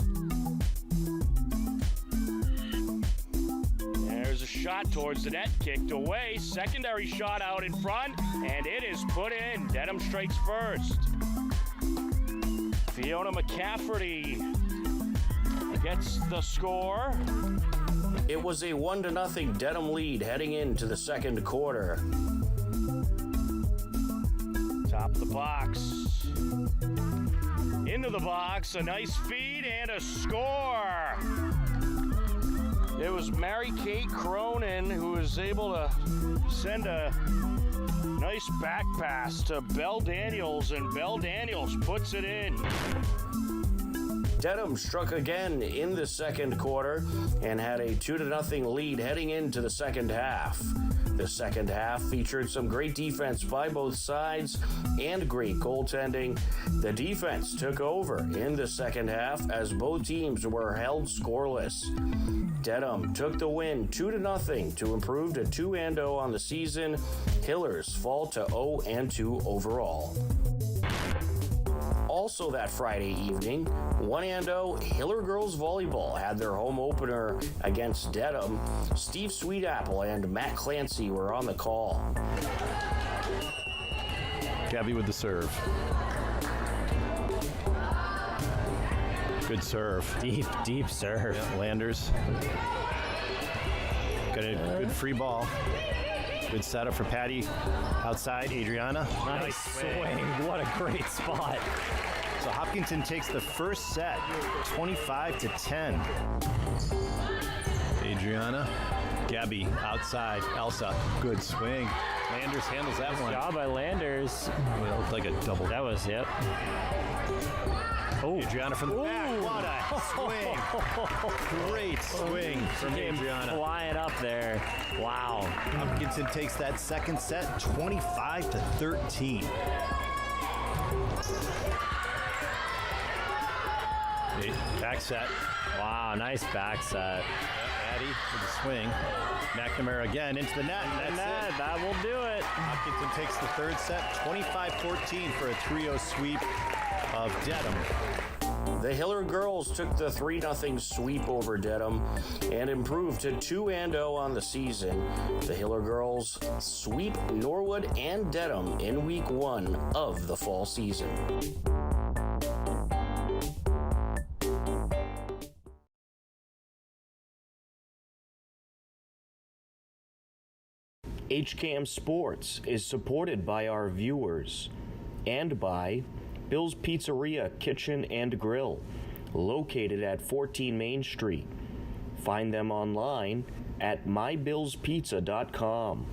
There's a shot towards the net, kicked away. Secondary shot out in front, and it is put in. Dedham strikes first. Fiona McCafferty gets the score. It was a 1-0 Dedham lead heading into the second quarter. Top of the box. Into the box, a nice feed and a score. It was Mary Kate Cronin who was able to send a nice back pass to Belle Daniels, and Belle Daniels puts it in. Dedham struck again in the second quarter and had a 2-0 lead heading into the second half. The second half featured some great defense by both sides and great goaltending. The defense took over in the second half as both teams were held scoreless. Dedham took the win 2-0 to improve to 2-0 on the season. Hillers fall to 0-2 overall. Also that Friday evening, 1-0 Hiller Girls Volleyball had their home opener against Dedham. Steve Sweetapple and Matt Clancy were on the call. Gabby with the serve. Good serve. Deep serve. Yeah, Landers. Got a good free ball. Good setup for Patty. Outside, Adriana. Nice swing. What a great spot. So Hopkinton takes the first set, 25-10. Adriana. Gabby outside. Elsa. Good swing. Landers handles that one. Good job by Landers. It looked like a double. That was, yep. Oh, Adriana from the back. What a swing. Great swing from Adriana. Flying up there. Wow. Hopkinton takes that second set, 25-13. Back set. Wow, nice back set. Addie with the swing. McNamara again into the net. And that's it. That will do it. Hopkinton takes the third set, 25-14 for a 3-0 sweep of Dedham. The Hiller girls took the 3-0 sweep over Dedham and improved to 2-0 on the season. The Hiller girls sweep Norwood and Dedham in week 1 of the fall season. HCAM Sports is supported by our viewers and by Bill's Pizzeria Kitchen and Grill, located at 14 Main Street. Find them online at mybillspizza.com.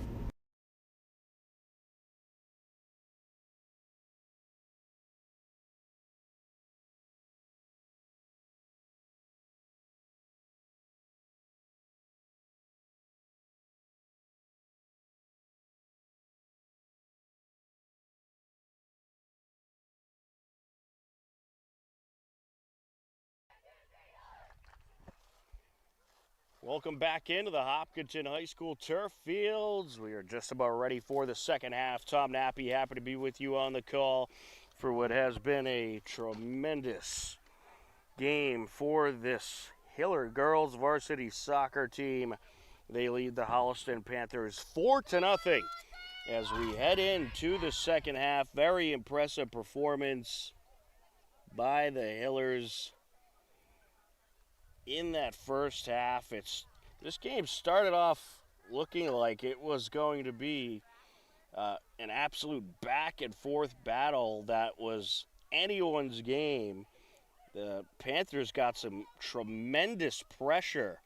Welcome back into the Hopkinton High School turf fields. We are just about ready for the second half. Tom Nappy, happy to be with you on the call for what has been a tremendous game for this Hiller girls varsity soccer team. They lead the Holliston Panthers 4-0 as we head into the second half. Very impressive performance by the Hillers. In that first half, this game started off looking like it was going to be an absolute back and forth battle that was anyone's game. The Panthers got some tremendous pressure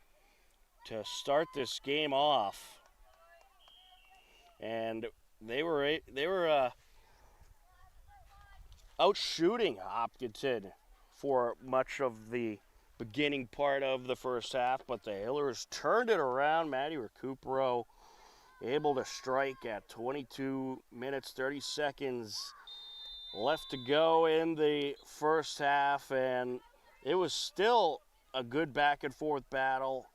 to start this game off, and they were out shooting Hopkinton for much of the beginning part of the first half, but the Hillers turned it around. Maddie Recupero able to strike at 22 minutes, 30 seconds left to go in the first half, and it was still a good back and forth battle.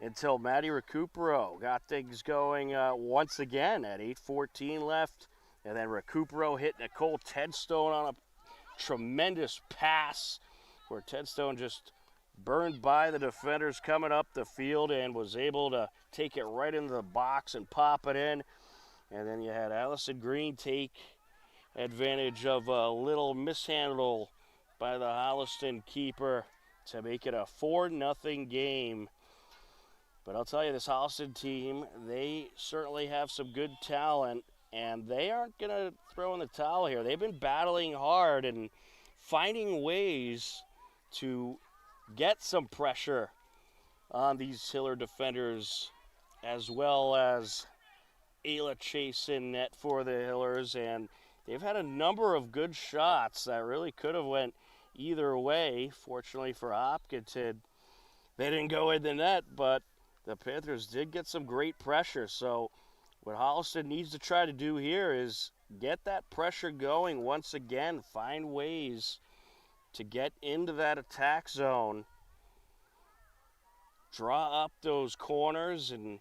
until Maddie Recupero got things going once again at 8:14 left. And then Recupero hit Nicole Tedstone on a tremendous pass where Tedstone just burned by the defenders coming up the field and was able to take it right into the box and pop it in. And then you had Allison Green take advantage of a little mishandle by the Holliston keeper to make it a 4-0 game. But I'll tell you, this Holliston team, they certainly have some good talent, and they aren't going to throw in the towel here. They've been battling hard and finding ways to get some pressure on these Hiller defenders, as well as Ayla Chase in net for the Hillers. And they've had a number of good shots that really could have went either way. Fortunately for Hopkinton, they didn't go in the net, but the Panthers did get some great pressure. So what Holliston needs to try to do here is get that pressure going once again, find ways to get into that attack zone, draw up those corners, and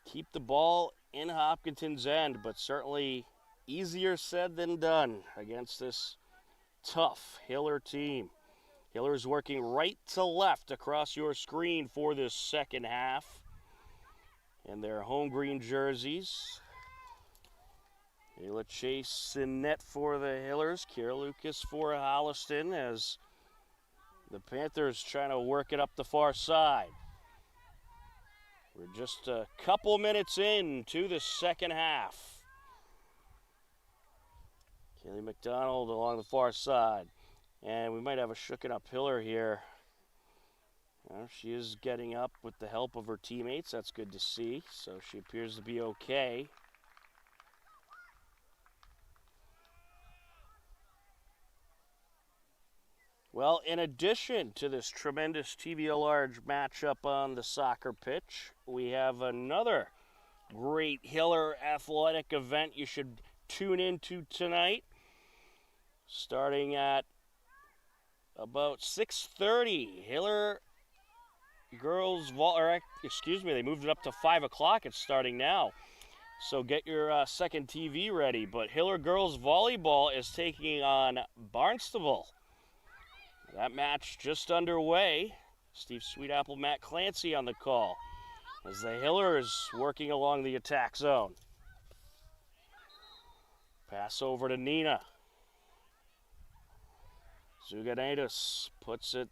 keep the ball in Hopkinton's end. But certainly easier said than done against this tough Hiller team. Hiller's working right to left across your screen for this second half in their home green jerseys. Ayla Chase in net for the Hillers. Kira Lucas for Holliston as the Panthers trying to work it up the far side. We're just a couple minutes into the second half. Kaylee McDonald along the far side. And we might have a shooken up Hiller here. Well, she is getting up with the help of her teammates. That's good to see. So she appears to be okay. Well, in addition to this tremendous TV large matchup on the soccer pitch, we have another great Hiller athletic event you should tune into tonight. Starting at about 6:30, Hiller girls they moved it up to 5 o'clock. It's starting now, so get your second TV ready. But Hiller girls volleyball is taking on Barnstable. That match just underway. Steve Sweetapple, Matt Clancy on the call as the Hillers working along the attack zone. Pass over to Nina. Zuganaitis puts it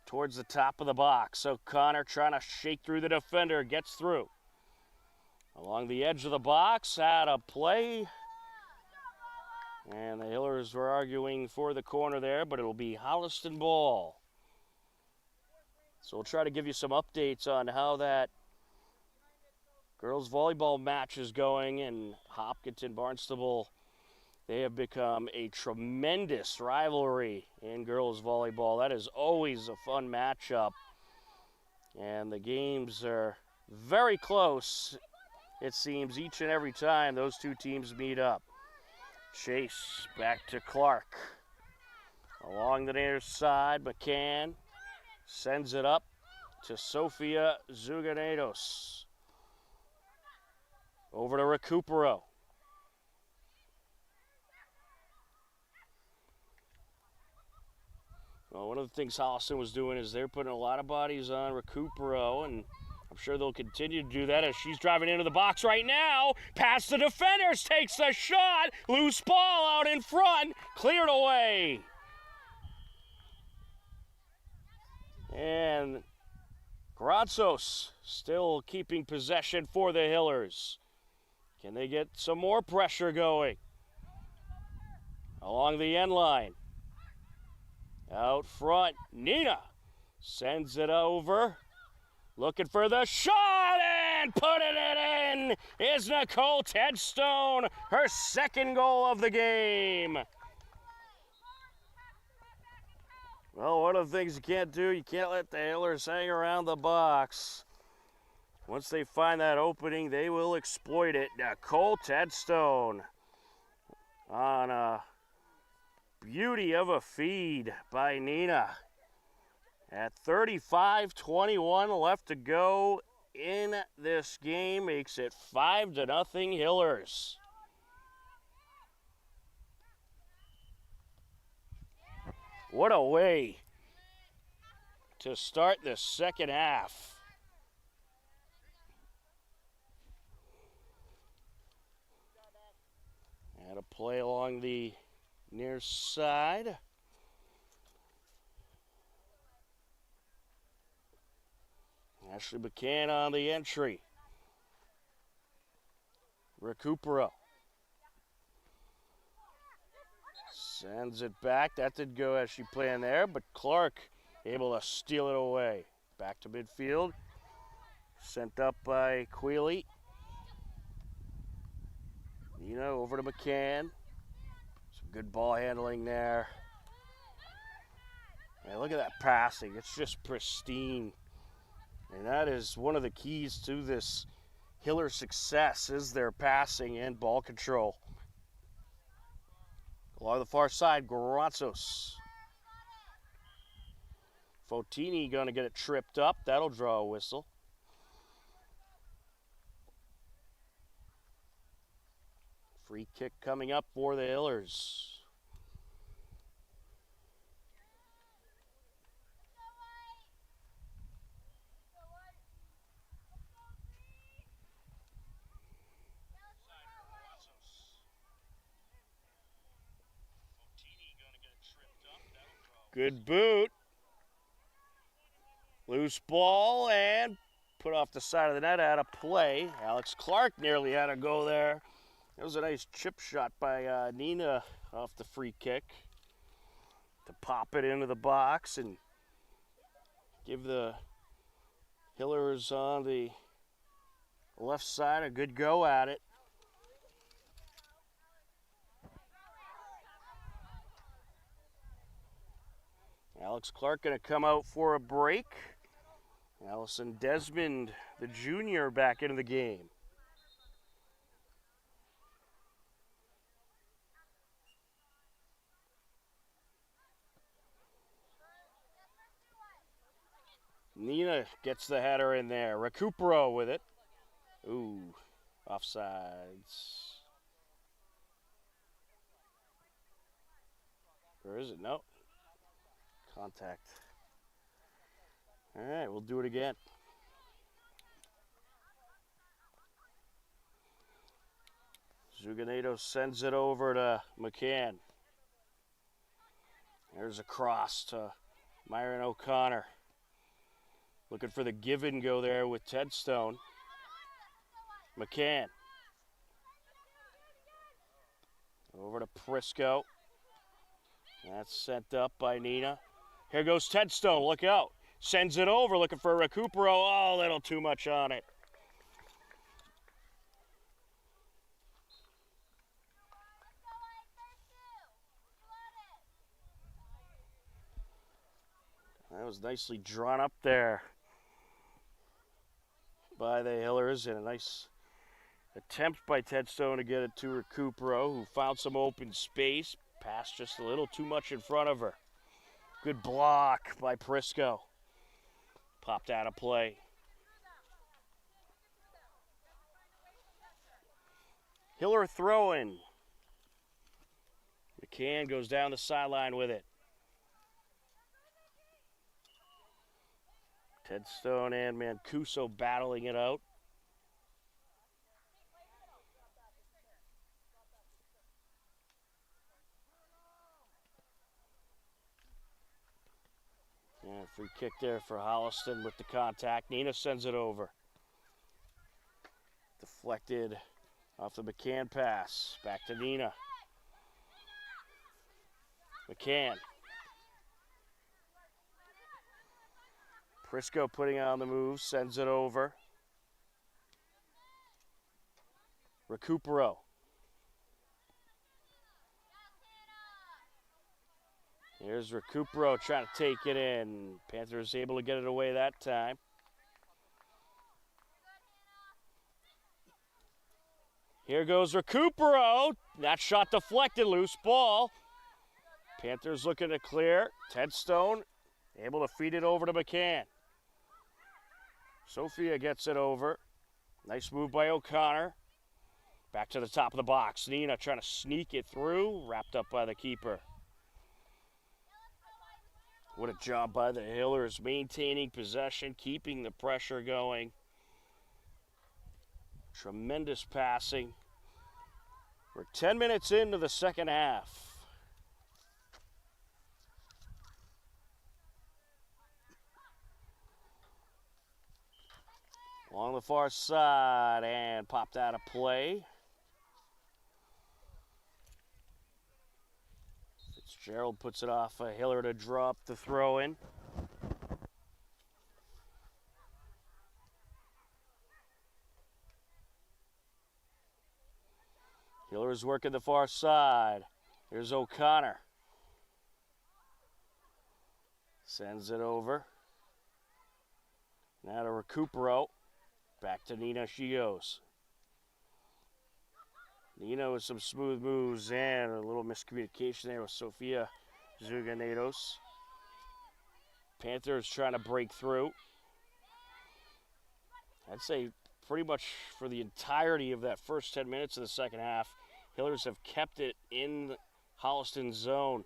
towards the top of the box. O'Connor trying to shake through the defender, gets through. Along the edge of the box, had a play. And the Hillers were arguing for the corner there, but it'll be Holliston ball. So we'll try to give you some updates on how that girls volleyball match is going. And Hopkinton Barnstable, they have become a tremendous rivalry in girls volleyball. That is always a fun matchup. And the games are very close, it seems, each and every time those two teams meet up. Chase back to Clark. Along the near side, McCann sends it up to Sofia Zuganaitis. Over to Recupero. Well, one of the things Holliston was doing is they're putting a lot of bodies on Recupero, and I'm sure they'll continue to do that as she's driving into the box right now. Past the defenders, takes the shot. Loose ball out in front, cleared away. And Grazos still keeping possession for the Hillers. Can they get some more pressure going? Along the end line. Out front, Nina sends it over. Looking for the shot and putting it in is Nicole Tedstone, her second goal of the game. Well, one of the things you can't do, you can't let the Hillers hang around the box. Once they find that opening, they will exploit it. Nicole Tedstone on a beauty of a feed by Nina. At 35-21 left to go in this game, makes it 5-0 Hillers. What a way to start the second half. And a play along the near side. Ashley McCann on the entry. Recupero. Sends it back. That didn't go as she planned there, but Clark able to steal it away. Back to midfield. Sent up by Quealy. Nina over to McCann. Some good ball handling there. And look at that passing. It's just pristine. And that is one of the keys to this Hiller success is their passing and ball control. Along the far side, Grazos. Fotini going to get it tripped up. That'll draw a whistle. Free kick coming up for the Hillers. Good boot. Loose ball and put off the side of the net out of play. Alex Clark nearly had a go there. That was a nice chip shot by Nina off the free kick to pop it into the box and give the Hillers on the left side a good go at it. Alex Clark going to come out for a break. Allison Desmond, the junior, back into the game. Nina gets the header in there. Recupero with it. Ooh, offsides. Or is it? No. Contact. All right, we'll do it again. Zuganeto sends it over to McCann. There's a cross to Myron O'Connor. Looking for the give and go there with Tedstone. McCann. Over to Prisco. That's sent up by Nina. Here goes Tedstone, look out. Sends it over, looking for a Recupero. Oh, a little too much on it. That was nicely drawn up there by the Hillers, and a nice attempt by Tedstone to get it to Recupero, who found some open space. Passed just a little too much in front of her. Good block by Prisco. Popped out of play. Hiller throwing. McCann goes down the sideline with it. Tedstone and Mancuso battling it out. Yeah, free kick there for Holliston with the contact. Nina sends it over. Deflected off the McCann pass. Back to Nina. McCann. Prisco putting on the move, sends it over. Recupero. Here's Recupero trying to take it in. Panthers able to get it away that time. Here goes Recupero. That shot deflected, loose ball. Panthers looking to clear. Tedstone Able to feed it over to McCann. Sophia gets it over. Nice move by O'Connor. Back to the top of the box. Nina trying to sneak it through. Wrapped up by the keeper. What a job by the Hillers, maintaining possession, keeping the pressure going. Tremendous passing. We're 10 minutes into the second half. Along the far side and popped out of play. Fitzgerald puts it off a Hiller to draw up the throw in. Hiller's working the far side. Here's O'Connor. Sends it over. Now to Recupero. Back to Nina she goes. Nina with some smooth moves and a little miscommunication there with Sofia Zuganedos. Panthers trying to break through. I'd say pretty much for the entirety of that first 10 minutes of the second half, Hillers have kept it in Holliston zone.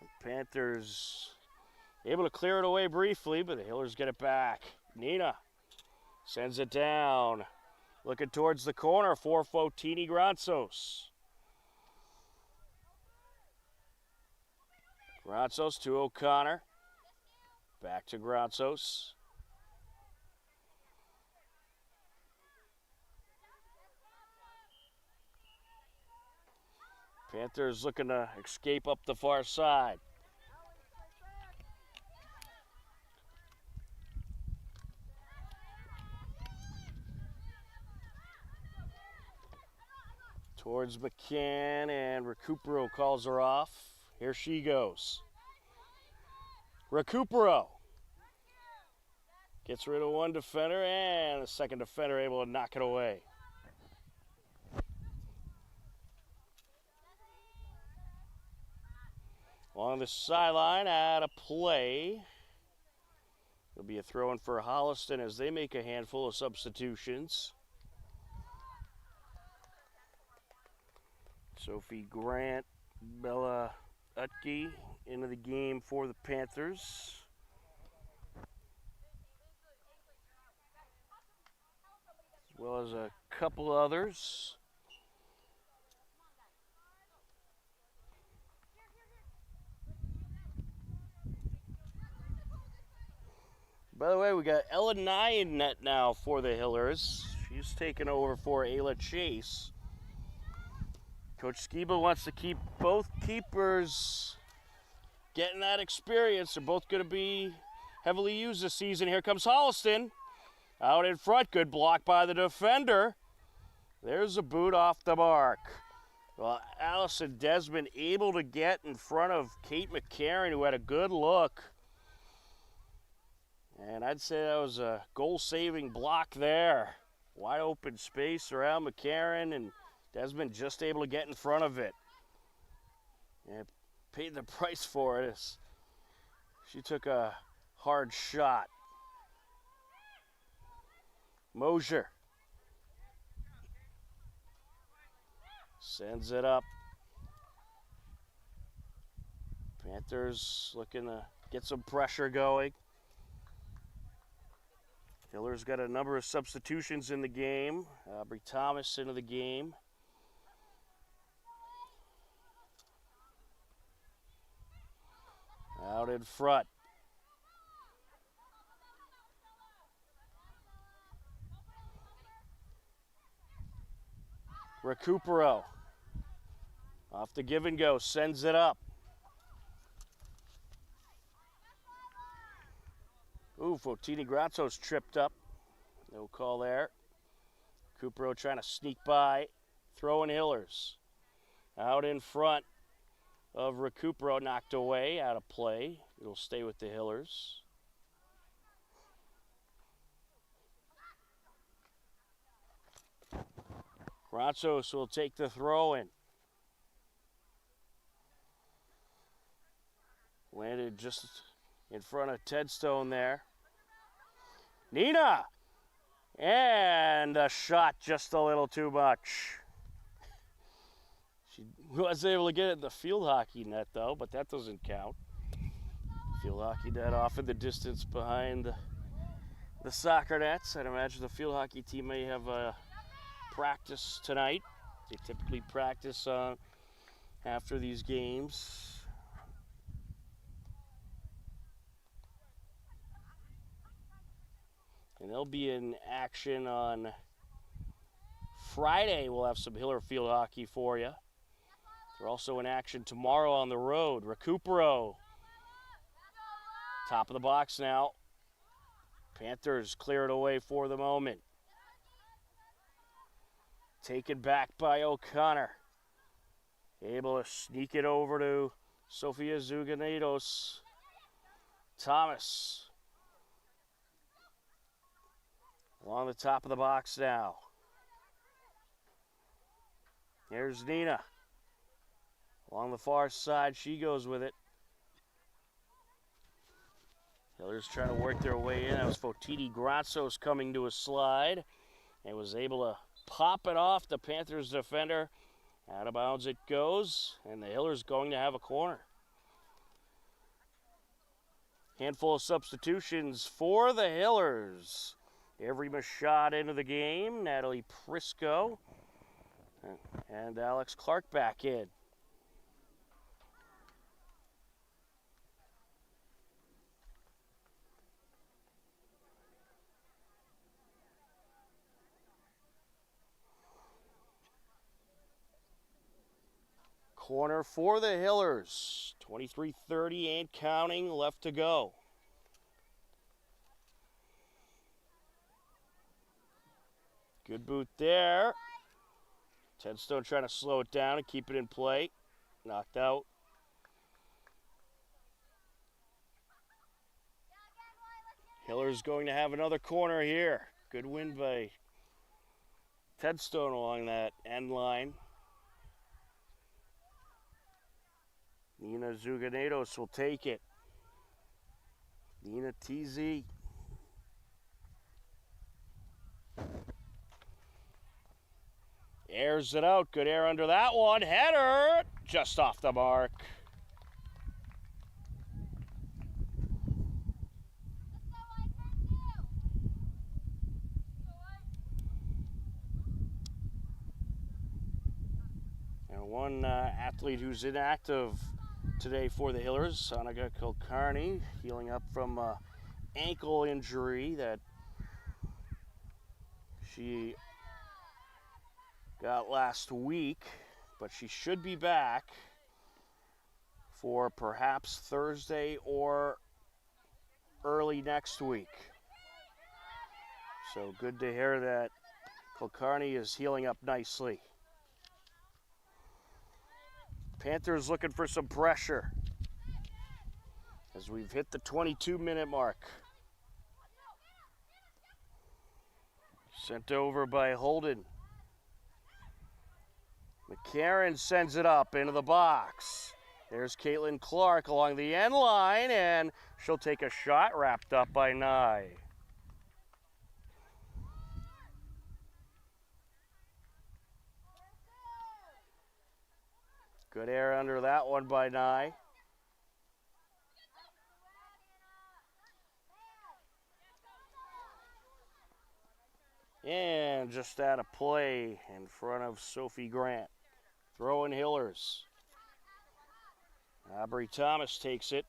The Panthers able to clear it away briefly, but the Hillers get it back. Nina sends it down. Looking towards the corner for Fotini Granzos. Granzos to O'Connor. Back to Granzos. Panthers looking to escape up the far side. Towards McCann, and Recupero calls her off. Here she goes. Recupero gets rid of one defender, and the second defender able to knock it away. Along the sideline, out of play. It'll be a throw-in for Holliston as they make a handful of substitutions. Sophie Grant, Bella Utke into the game for the Panthers. As well as a couple others. By the way, we got Ella Nye in net now for the Hillers. She's taken over for Ayla Chase. Coach Skiba wants to keep both keepers getting that experience. They're both going to be heavily used this season. Here comes Holliston. Out in front, good block by the defender. There's a boot off the mark. Well, Allison Desmond able to get in front of Kate McCarron, who had a good look. And I'd say that was a goal-saving block there. Wide open space around McCarron, and Desmond just able to get in front of it. And paid the price for it as she took a hard shot. Mosier sends it up. Panthers looking to get some pressure going. Hillers got a number of substitutions in the game. Aubrey Thomas into the game. Out in front. Recupero. Off the give and go, sends it up. Ooh, Fotini Grazzo's tripped up. No call there. Recupero trying to sneak by. Throwing Hillers. Out in front of Recupero, knocked away, out of play. It'll stay with the Hillers. Granzos will take the throw in. Landed just in front of Tedstone there. Nina! And a shot just a little too much. She was able to get it in the field hockey net, though, but that doesn't count. Field hockey net off in the distance behind the soccer nets. I'd imagine the field hockey team may have a practice tonight. They typically practice after these games. And they'll be in action on Friday. We'll have some Hiller field hockey for you. They're also in action tomorrow on the road. Recupero, top of the box now. Panthers clear it away for the moment. Taken back by O'Connor. Able to sneak it over to Sofia Zuganitos. Thomas. Along the top of the box now. Here's Nina. Along the far side, she goes with it. Hillers trying to work their way in. That was Fotini Grazos coming to a slide and was able to pop it off the Panthers defender. Out of bounds it goes, and the Hillers going to have a corner. Handful of substitutions for the Hillers. Every Machad into the game. Natalie Prisco and Alex Clark back in. Corner for the Hillers. 23:30 and counting left to go. Good boot there. Tedstone trying to slow it down and keep it in play. Knocked out. Hillers going to have another corner here. Good win by Tedstone along that end line. Nina Zuganitos will take it. Nina TZ. Airs it out. Good air under that one. Header just off the mark. And one athlete who's inactive today for the Hillers, Sonika Kulkarni, healing up from ankle injury that she got last week, but she should be back for perhaps Thursday or early next week. So good to hear that Kulkarni is healing up nicely. Panthers looking for some pressure as we've hit the 22-minute mark. Sent over by Holden. McCarron sends it up into the box. There's Caitlin Clark along the end line, and she'll take a shot wrapped up by Nye. Good air under that one by Nye. And just out of play in front of Sophie Grant. Throwing Hillers. Aubrey Thomas takes it.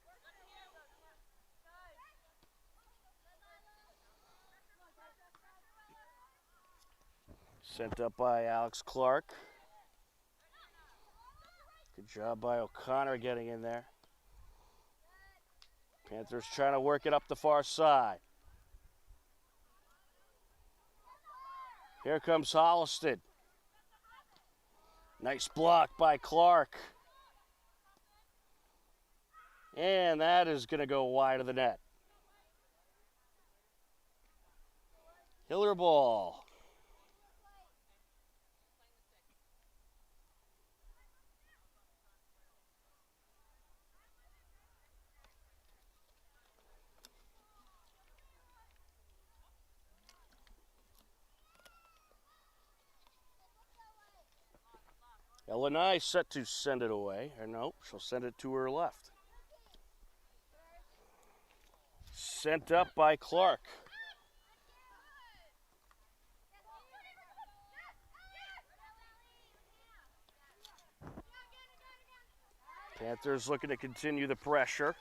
Sent up by Alex Clark. Good job by O'Connor getting in there. Panthers trying to work it up the far side. Here comes Holliston. Nice block by Clark. And that is going to go wide of the net. Hiller ball. Elanai set to send it away. Or no, she'll send it to her left. Sent up by Clark. Panthers looking to continue the pressure.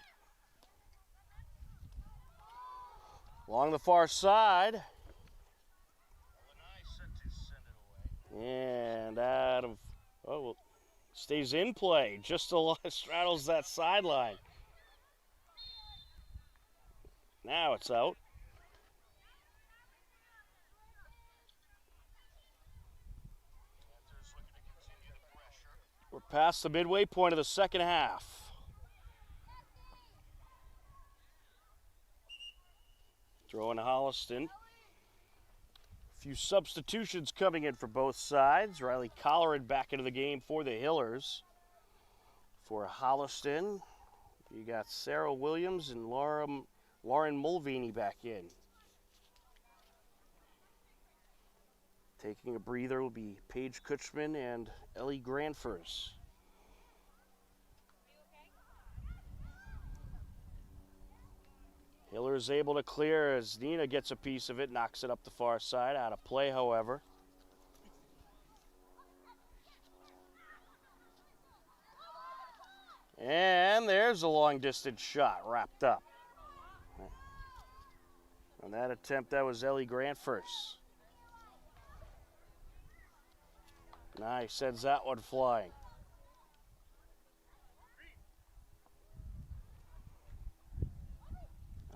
Along the far side. And out of, well, stays in play. Just straddles that sideline. Now it's out. We're past the midway point of the second half. Throwing Holliston. A few substitutions coming in for both sides. Riley Colleran back into the game for the Hillers. For Holliston, you got Sarah Williams and Lauren Mulvaney back in. Taking a breather will be Paige Kutchman and Ellie Granfers. Hillers able to clear as Nina gets a piece of it, knocks it up the far side. Out of play, however. And there's a long distance shot wrapped up. On that attempt, that was Ellie Granfers. Nice, sends that one flying.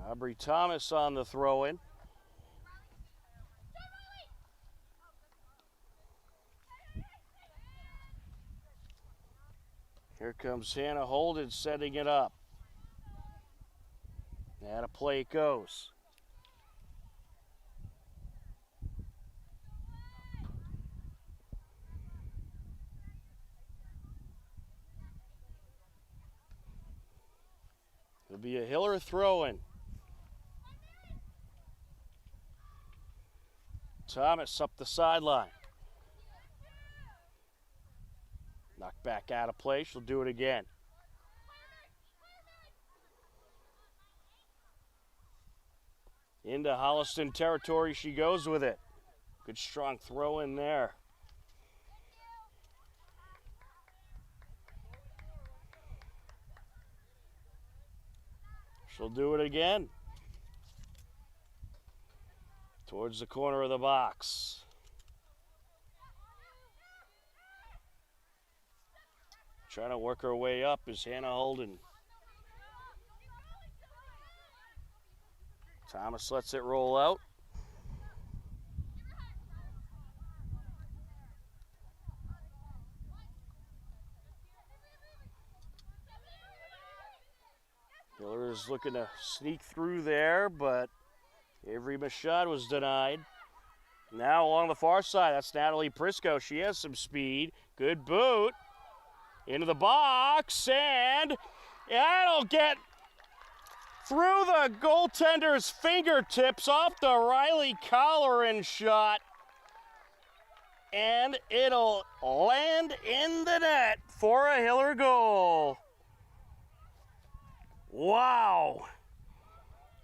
Aubrey Thomas on the throw-in. Here comes Hannah Holden setting it up. And a play it goes. It'll be a Hiller throw-in. Thomas up the sideline. Knocked back out of play. She'll do it again. Into Holliston territory she goes with it. Good strong throw in there. She'll do it again. Towards the corner of the box. Trying to work her way up is Hannah Holden. Thomas lets it roll out. Hillers looking to sneak through there, but Avery Machad was denied. Now along the far side, that's Natalie Prisco. She has some speed. Good boot. Into the box, and that'll get through the goaltender's fingertips off the Riley Colleran shot. And it'll land in the net for a Hiller goal. Wow.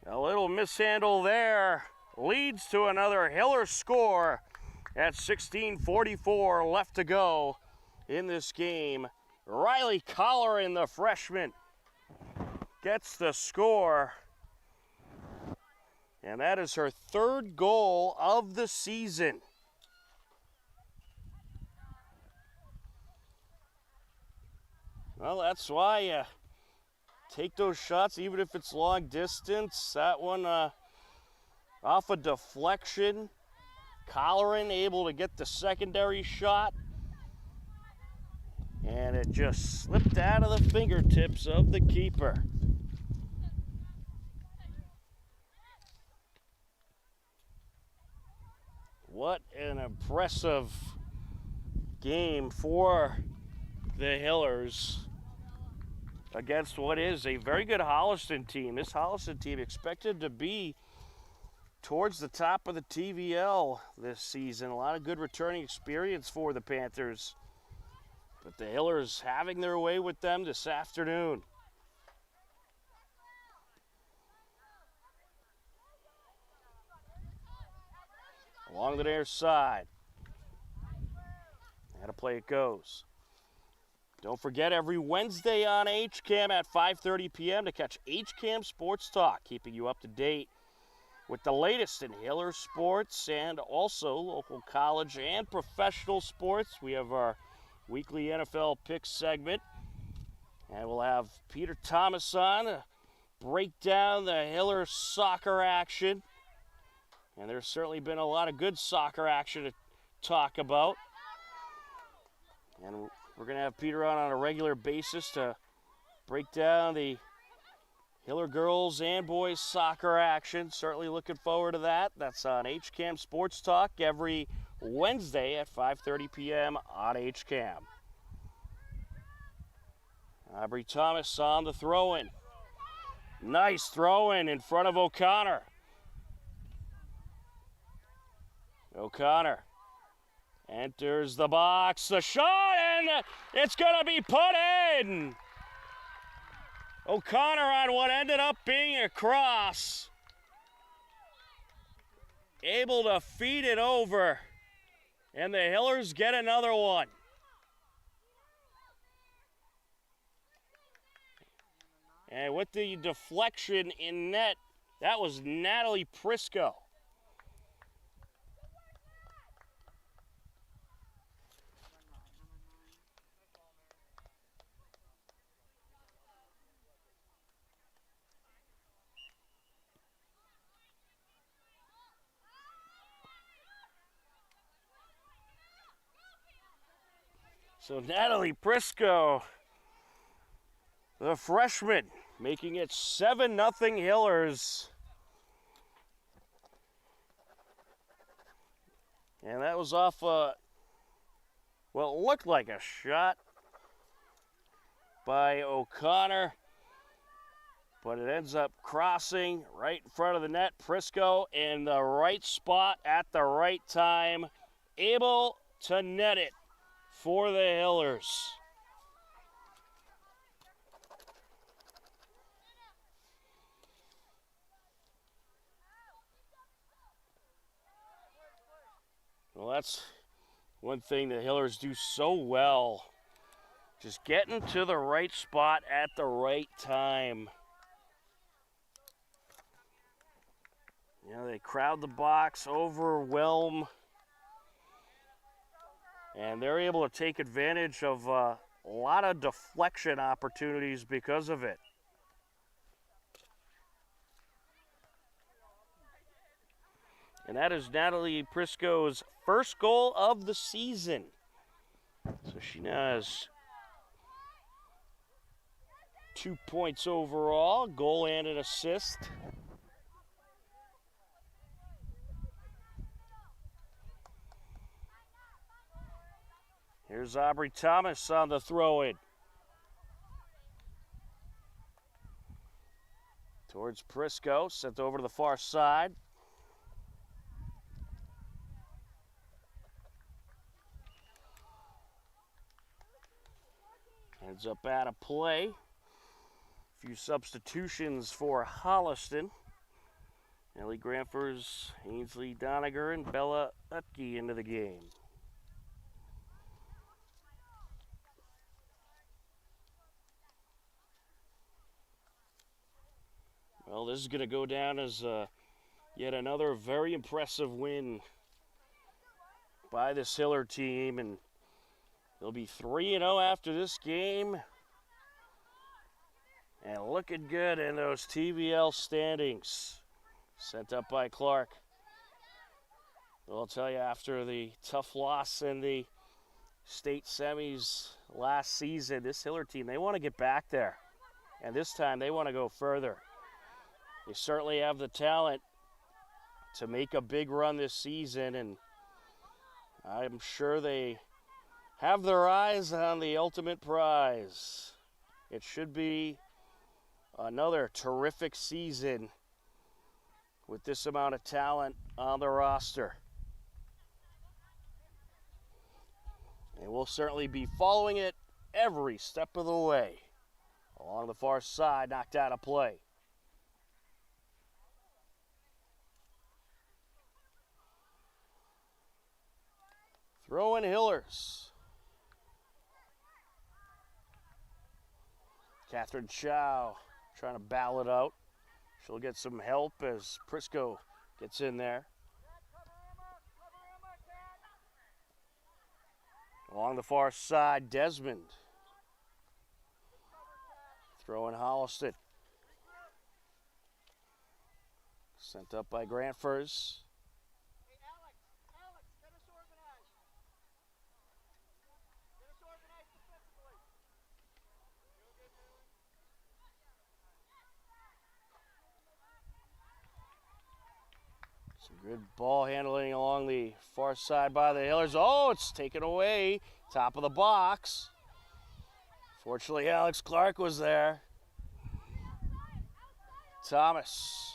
A little mishandle there leads to another Hiller score at 16:44 left to go in this game. Riley Colleran, the freshman, gets the score. And that is her third goal of the season. Well, that's why you take those shots, even if it's long distance. That one off a deflection. Colleran able to get the secondary shot. And it just slipped out of the fingertips of the keeper. What an impressive game for the Hillers against what is a very good Holliston team. This Holliston team expected to be towards the top of the TVL this season. A lot of good returning experience for the Panthers. But the Hillers having their way with them this afternoon. Along the near side. How to play it goes. Don't forget every Wednesday on HCAM at 5:30 p.m. to catch HCAM Sports Talk, keeping you up to date with the latest in Hiller sports and also local college and professional sports. We have our weekly NFL Picks segment, and we'll have Peter Thomas on to break down the Hiller soccer action. And there's certainly been a lot of good soccer action to talk about. And we're going to have Peter on a regular basis to break down the Hiller girls and boys soccer action. Certainly looking forward to that. That's on HCAM Sports Talk every Wednesday at 5:30 p.m. on HCAM. Aubrey Thomas on the throw-in. Nice throw-in in front of O'Connor. O'Connor enters the box. The shot, and it's going to be put in. O'Connor on what ended up being a cross. Able to feed it over. And the Hillers get another one. And with the deflection in net, that was Natalie Prisco. So Natalie Prisco, the freshman, making it 7-0 Hillers. And that was off what looked like a shot by O'Connor, but it ends up crossing right in front of the net. Prisco in the right spot at the right time, able to net it for the Hillers. Well, that's one thing the Hillers do so well. Just getting to the right spot at the right time. You know, they crowd the box, overwhelm, and they're able to take advantage of a lot of deflection opportunities because of it. And that is Natalie Prisco's first goal of the season. So she now has 2 points overall, goal and an assist. Here's Aubrey Thomas on the throw-in. Towards Prisco, sent over to the far side. Ends up out of play. A few substitutions for Holliston. Ellie Granfers, Ainsley Doniger, and Bella Utke into the game. Well, this is going to go down as yet another very impressive win by this Hiller team, and they'll be 3-0 after this game, and looking good in those TVL standings. Sent up by Clark. I'll tell you, after the tough loss in the state semis last season, this Hiller team, they want to get back there, and this time they want to go further. They certainly have the talent to make a big run this season, and I'm sure they have their eyes on the ultimate prize. It should be another terrific season with this amount of talent on the roster. And we'll certainly be following it every step of the way. Along the far side, knocked out of play. Throwing Hillers. Catherine Chow trying to battle it out. She'll get some help as Prisco gets in there. Along the far side, Desmond. Throwing Holliston. Sent up by Grantfors. Some good ball handling along the far side by the Hillers. Oh, it's taken away. Top of the box. Fortunately, Alex Clark was there. Thomas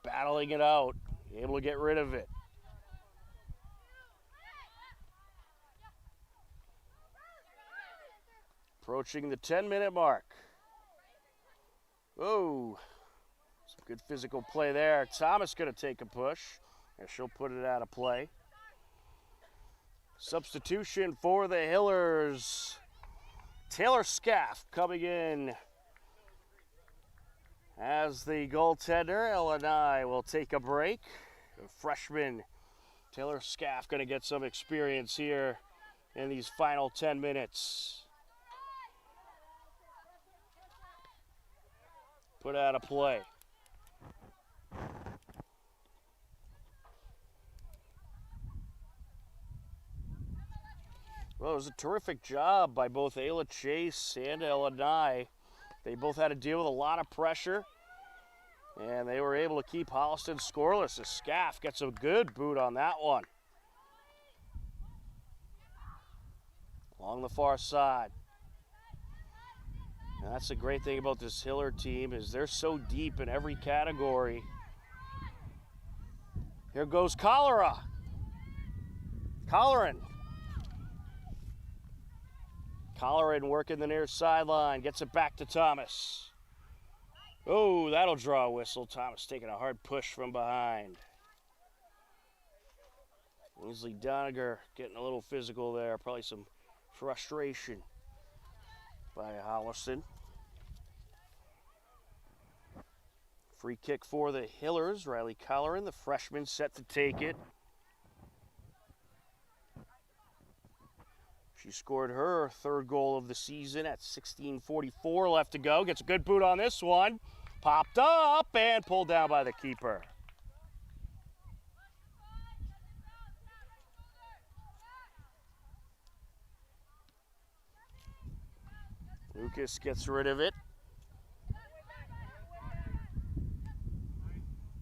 battling it out, able to get rid of it. Approaching the 10-minute mark. Oh, some good physical play there. Thomas going to take a push, and she'll put it out of play. Substitution for the Hillers. Taylor Scaff coming in as the goaltender. Illinois will take a break. The freshman Taylor Scaff going to get some experience here in these final 10 minutes. Put out of play. Well, it was a terrific job by both Ayla Chase and Illinois. They both had to deal with a lot of pressure, and they were able to keep Holliston scoreless as Scaff gets a good boot on that one. Along the far side. And that's the great thing about this Hiller team is they're so deep in every category. Here goes Colleran. Colleran working the near sideline, gets it back to Thomas. Oh, that'll draw a whistle. Thomas taking a hard push from behind. Weasley Doniger getting a little physical there, probably some frustration by Holliston. Free kick for the Hillers. Riley Colleran, the freshman, set to take it. She scored her third goal of the season at 16:44 left to go. Gets a good boot on this one. Popped up and pulled down by the keeper. Lucas gets rid of it.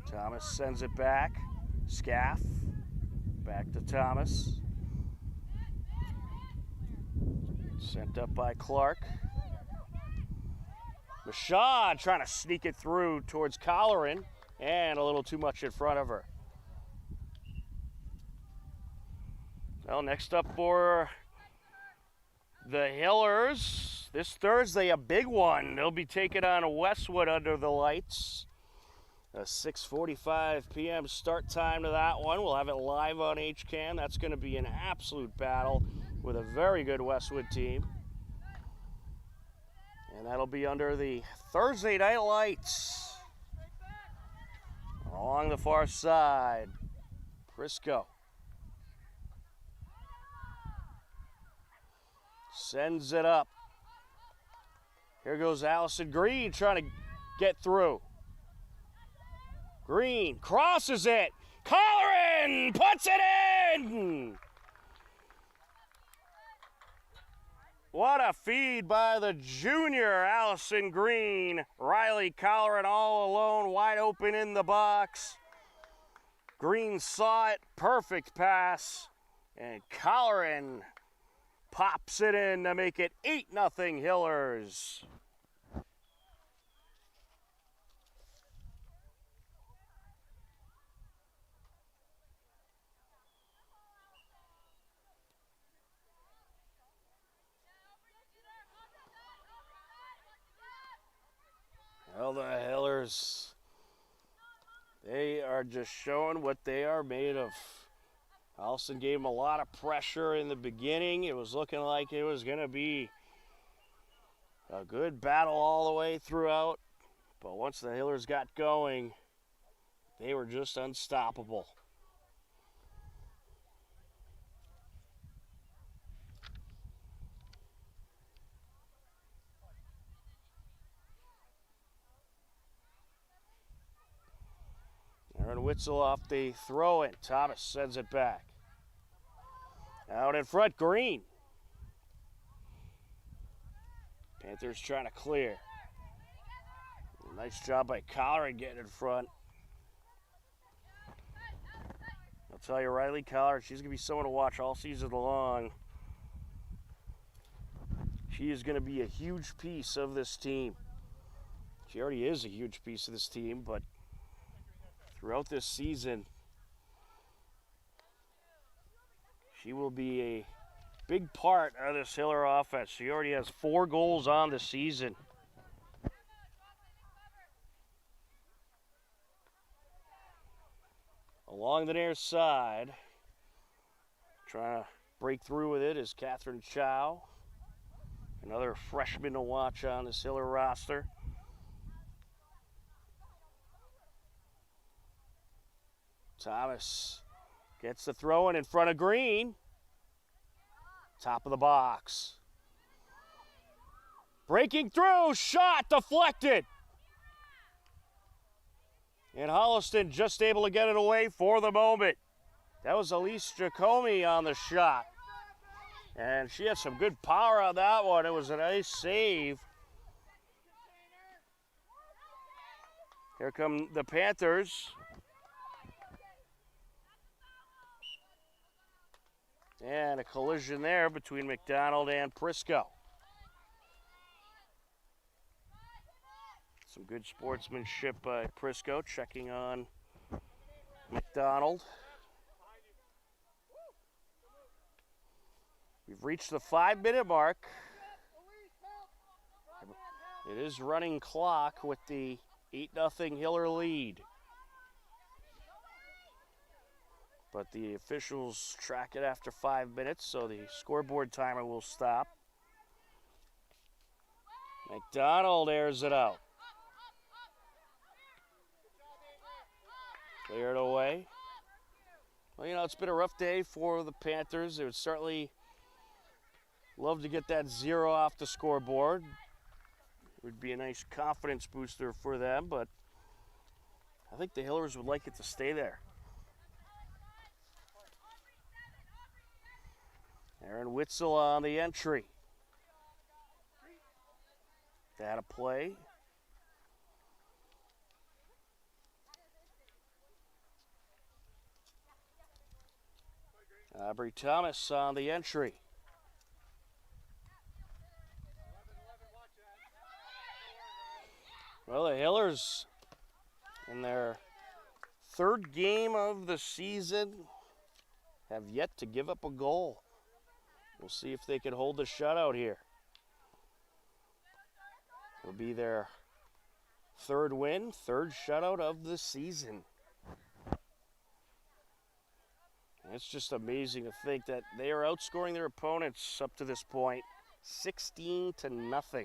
Thomas sends it back. Scaff. Back to Thomas. Sent up by Clark. Mashad trying to sneak it through towards Colleran, and a little too much in front of her. Well, next up for the Hillers, this Thursday, a big one. They'll be taking on Westwood under the lights. A 6:45 p.m. start time to that one. We'll have it live on HCAM. That's going to be an absolute battle with a very good Westwood team. And that'll be under the Thursday night lights. Along the far side, Prisco sends it up. Here goes Allison Green trying to get through. Green crosses it. Colleran puts it in. What a feed by the junior Allison Green. Riley Colleran all alone, wide open in the box. Green saw it, perfect pass, and Colleran pops it in to make it 8-0 Hillers. Hillers, they are just showing what they are made of. Holliston gave them a lot of pressure in the beginning. It was looking like it was going to be a good battle all the way throughout. But once the Hillers got going, they were just unstoppable. Aaron Witzel off the throw in. Thomas sends it back. Out in front, Green. Panthers trying to clear. Nice job by Collar getting in front. I'll tell you, Riley Collar, she's going to be someone to watch all season long. She is going to be a huge piece of this team. She already is a huge piece of this team, but throughout this season, she will be a big part of this Hiller offense. She already has 4 goals on the season. Along the near side, trying to break through with it is Catherine Chow. Another freshman to watch on this Hiller roster. Thomas gets the throw in front of Green. Top of the box. Breaking through, shot deflected. And Holliston just able to get it away for the moment. That was Elise Jacomi on the shot. And she had some good power on that one. It was a nice save. Here come the Panthers. And a collision there between McDonald and Prisco. Some good sportsmanship by Prisco, checking on McDonald. We've reached the 5-minute mark. It is running clock with the 8-0 Hiller lead. But the officials track it after 5 minutes, so the scoreboard timer will stop. McDonald airs it out. Cleared away. Well, you know, it's been a rough day for the Panthers. They would certainly love to get that 0 off the scoreboard. It would be a nice confidence booster for them, but I think the Hillers would like it to stay there. Aaron Witzel on the entry. That a play. Aubrey Thomas on the entry. Well, the Hillers, in their 3rd game of the season, have yet to give up a goal. We'll see if they can hold the shutout here. It'll be their 3rd win, 3rd shutout of the season. And it's just amazing to think that they are outscoring their opponents up to this point, 16-0.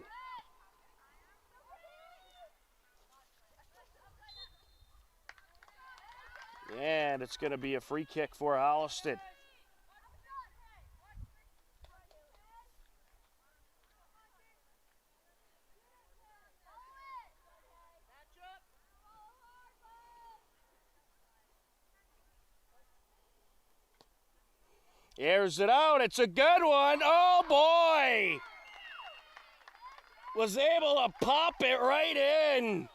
And it's going to be a free kick for Holliston. Airs it out. It's a good one. Oh, boy. Was able to pop it right in.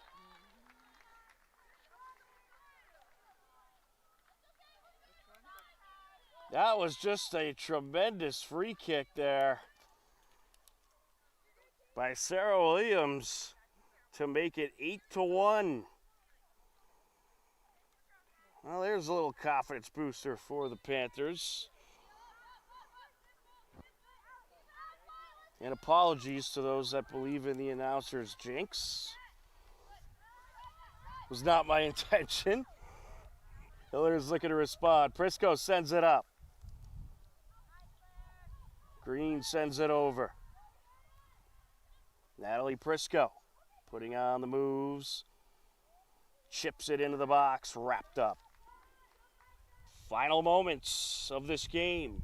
That was just a tremendous free kick there by Sarah Williams to make it 8-1. Well, there's a little confidence booster for the Panthers. And apologies to those that believe in the announcer's jinx. Was not my intention. Hillers looking to respond. Prisco sends it up. Green sends it over. Natalie Prisco putting on the moves. Chips it into the box, wrapped up. Final moments of this game.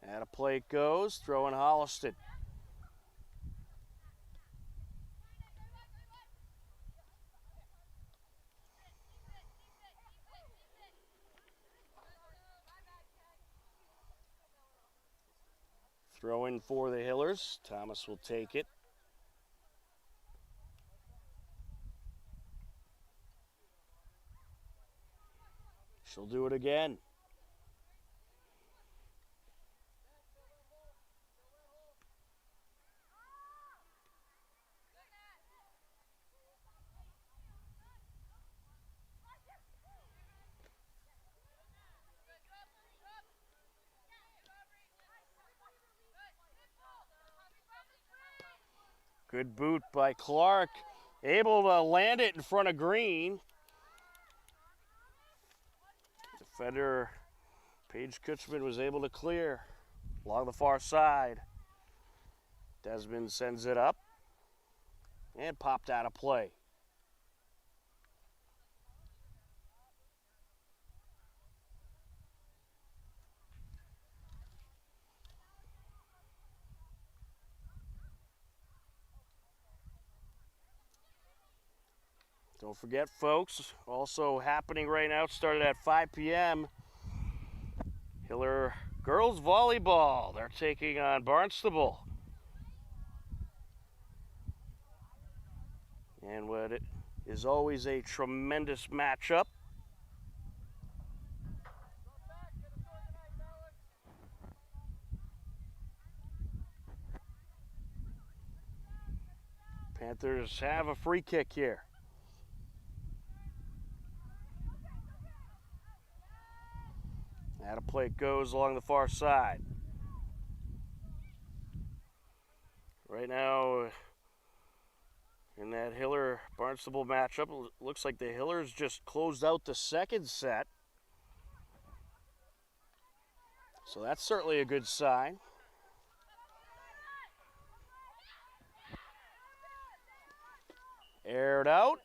And a play it goes, throwing Holliston. Throw in for the Hillers. Thomas will take it. She'll do it again. Good boot by Clark. Able to land it in front of Green. Defender Paige Kutchman was able to clear along the far side. Desmond sends it up and popped out of play. Don't forget, folks, also happening right now, it started at 5 p.m. Hiller girls volleyball. They're taking on Barnstable. And what it is always a tremendous matchup. Panthers have a free kick here. Out of play it goes along the far side. Right now, in that Hiller-Barnstable matchup, it looks like the Hillers just closed out the second set. So that's certainly a good sign. Aired out,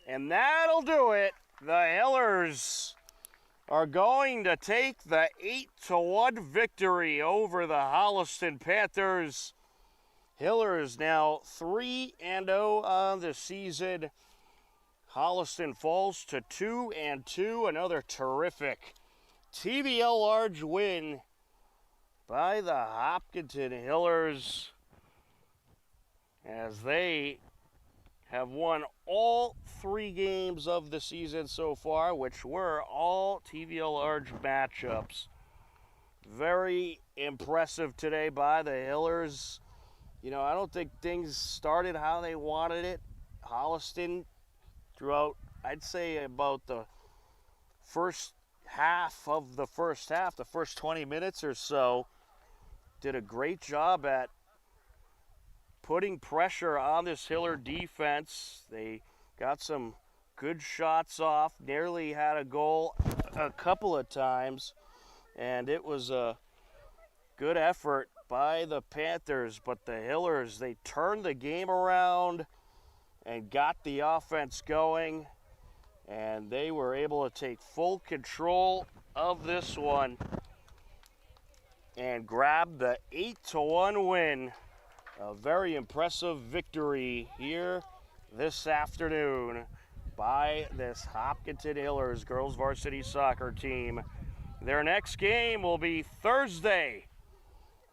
and that'll do it. The Hillers are going to take the 8-1 victory over the Holliston Panthers. Hillers now 3-0 on the season. Holliston falls to 2-2. Another terrific TVL large win by the Hopkinton Hillers, as they have won all 3 games of the season so far, which were all TVL large matchups. Very impressive today by the Hillers. You know, I don't think things started how they wanted it. Holliston, throughout, I'd say about the first half of the first half, the first 20 minutes or so, did a great job at putting pressure on this Hiller defense. They got some good shots off, nearly had a goal a couple of times, and it was a good effort by the Panthers. But the Hillers, they turned the game around and got the offense going, and they were able to take full control of this one and grab the 8-1 win. A very impressive victory here this afternoon by this Hopkinton Hillers girls varsity soccer team. Their next game will be Thursday,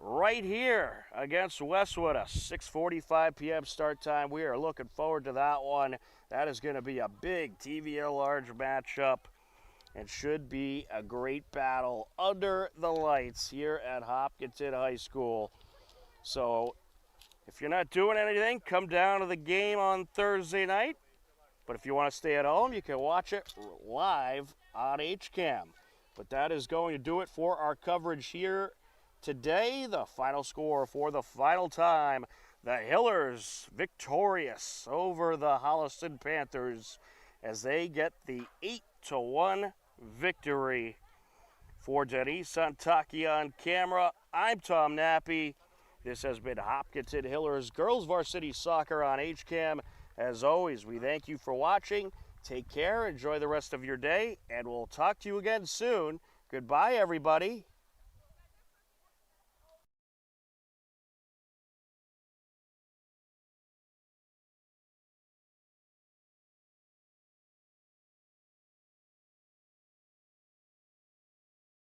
right here against Westwood, a 6:45 p.m. start time. We are looking forward to that one. That is going to be a big TVL large matchup and should be a great battle under the lights here at Hopkinton High School. So if you're not doing anything, come down to the game on Thursday night. But if you want to stay at home, you can watch it live on HCAM. But that is going to do it for our coverage here today. The final score for the final time, the Hillers victorious over the Holliston Panthers as they get the 8-1 victory. For Denise Santaki on camera, I'm Tom Nappy. This has been Hopkinton Hillers Girls Varsity Soccer on HCAM. As always, we thank you for watching. Take care, enjoy the rest of your day, and we'll talk to you again soon. Goodbye, everybody.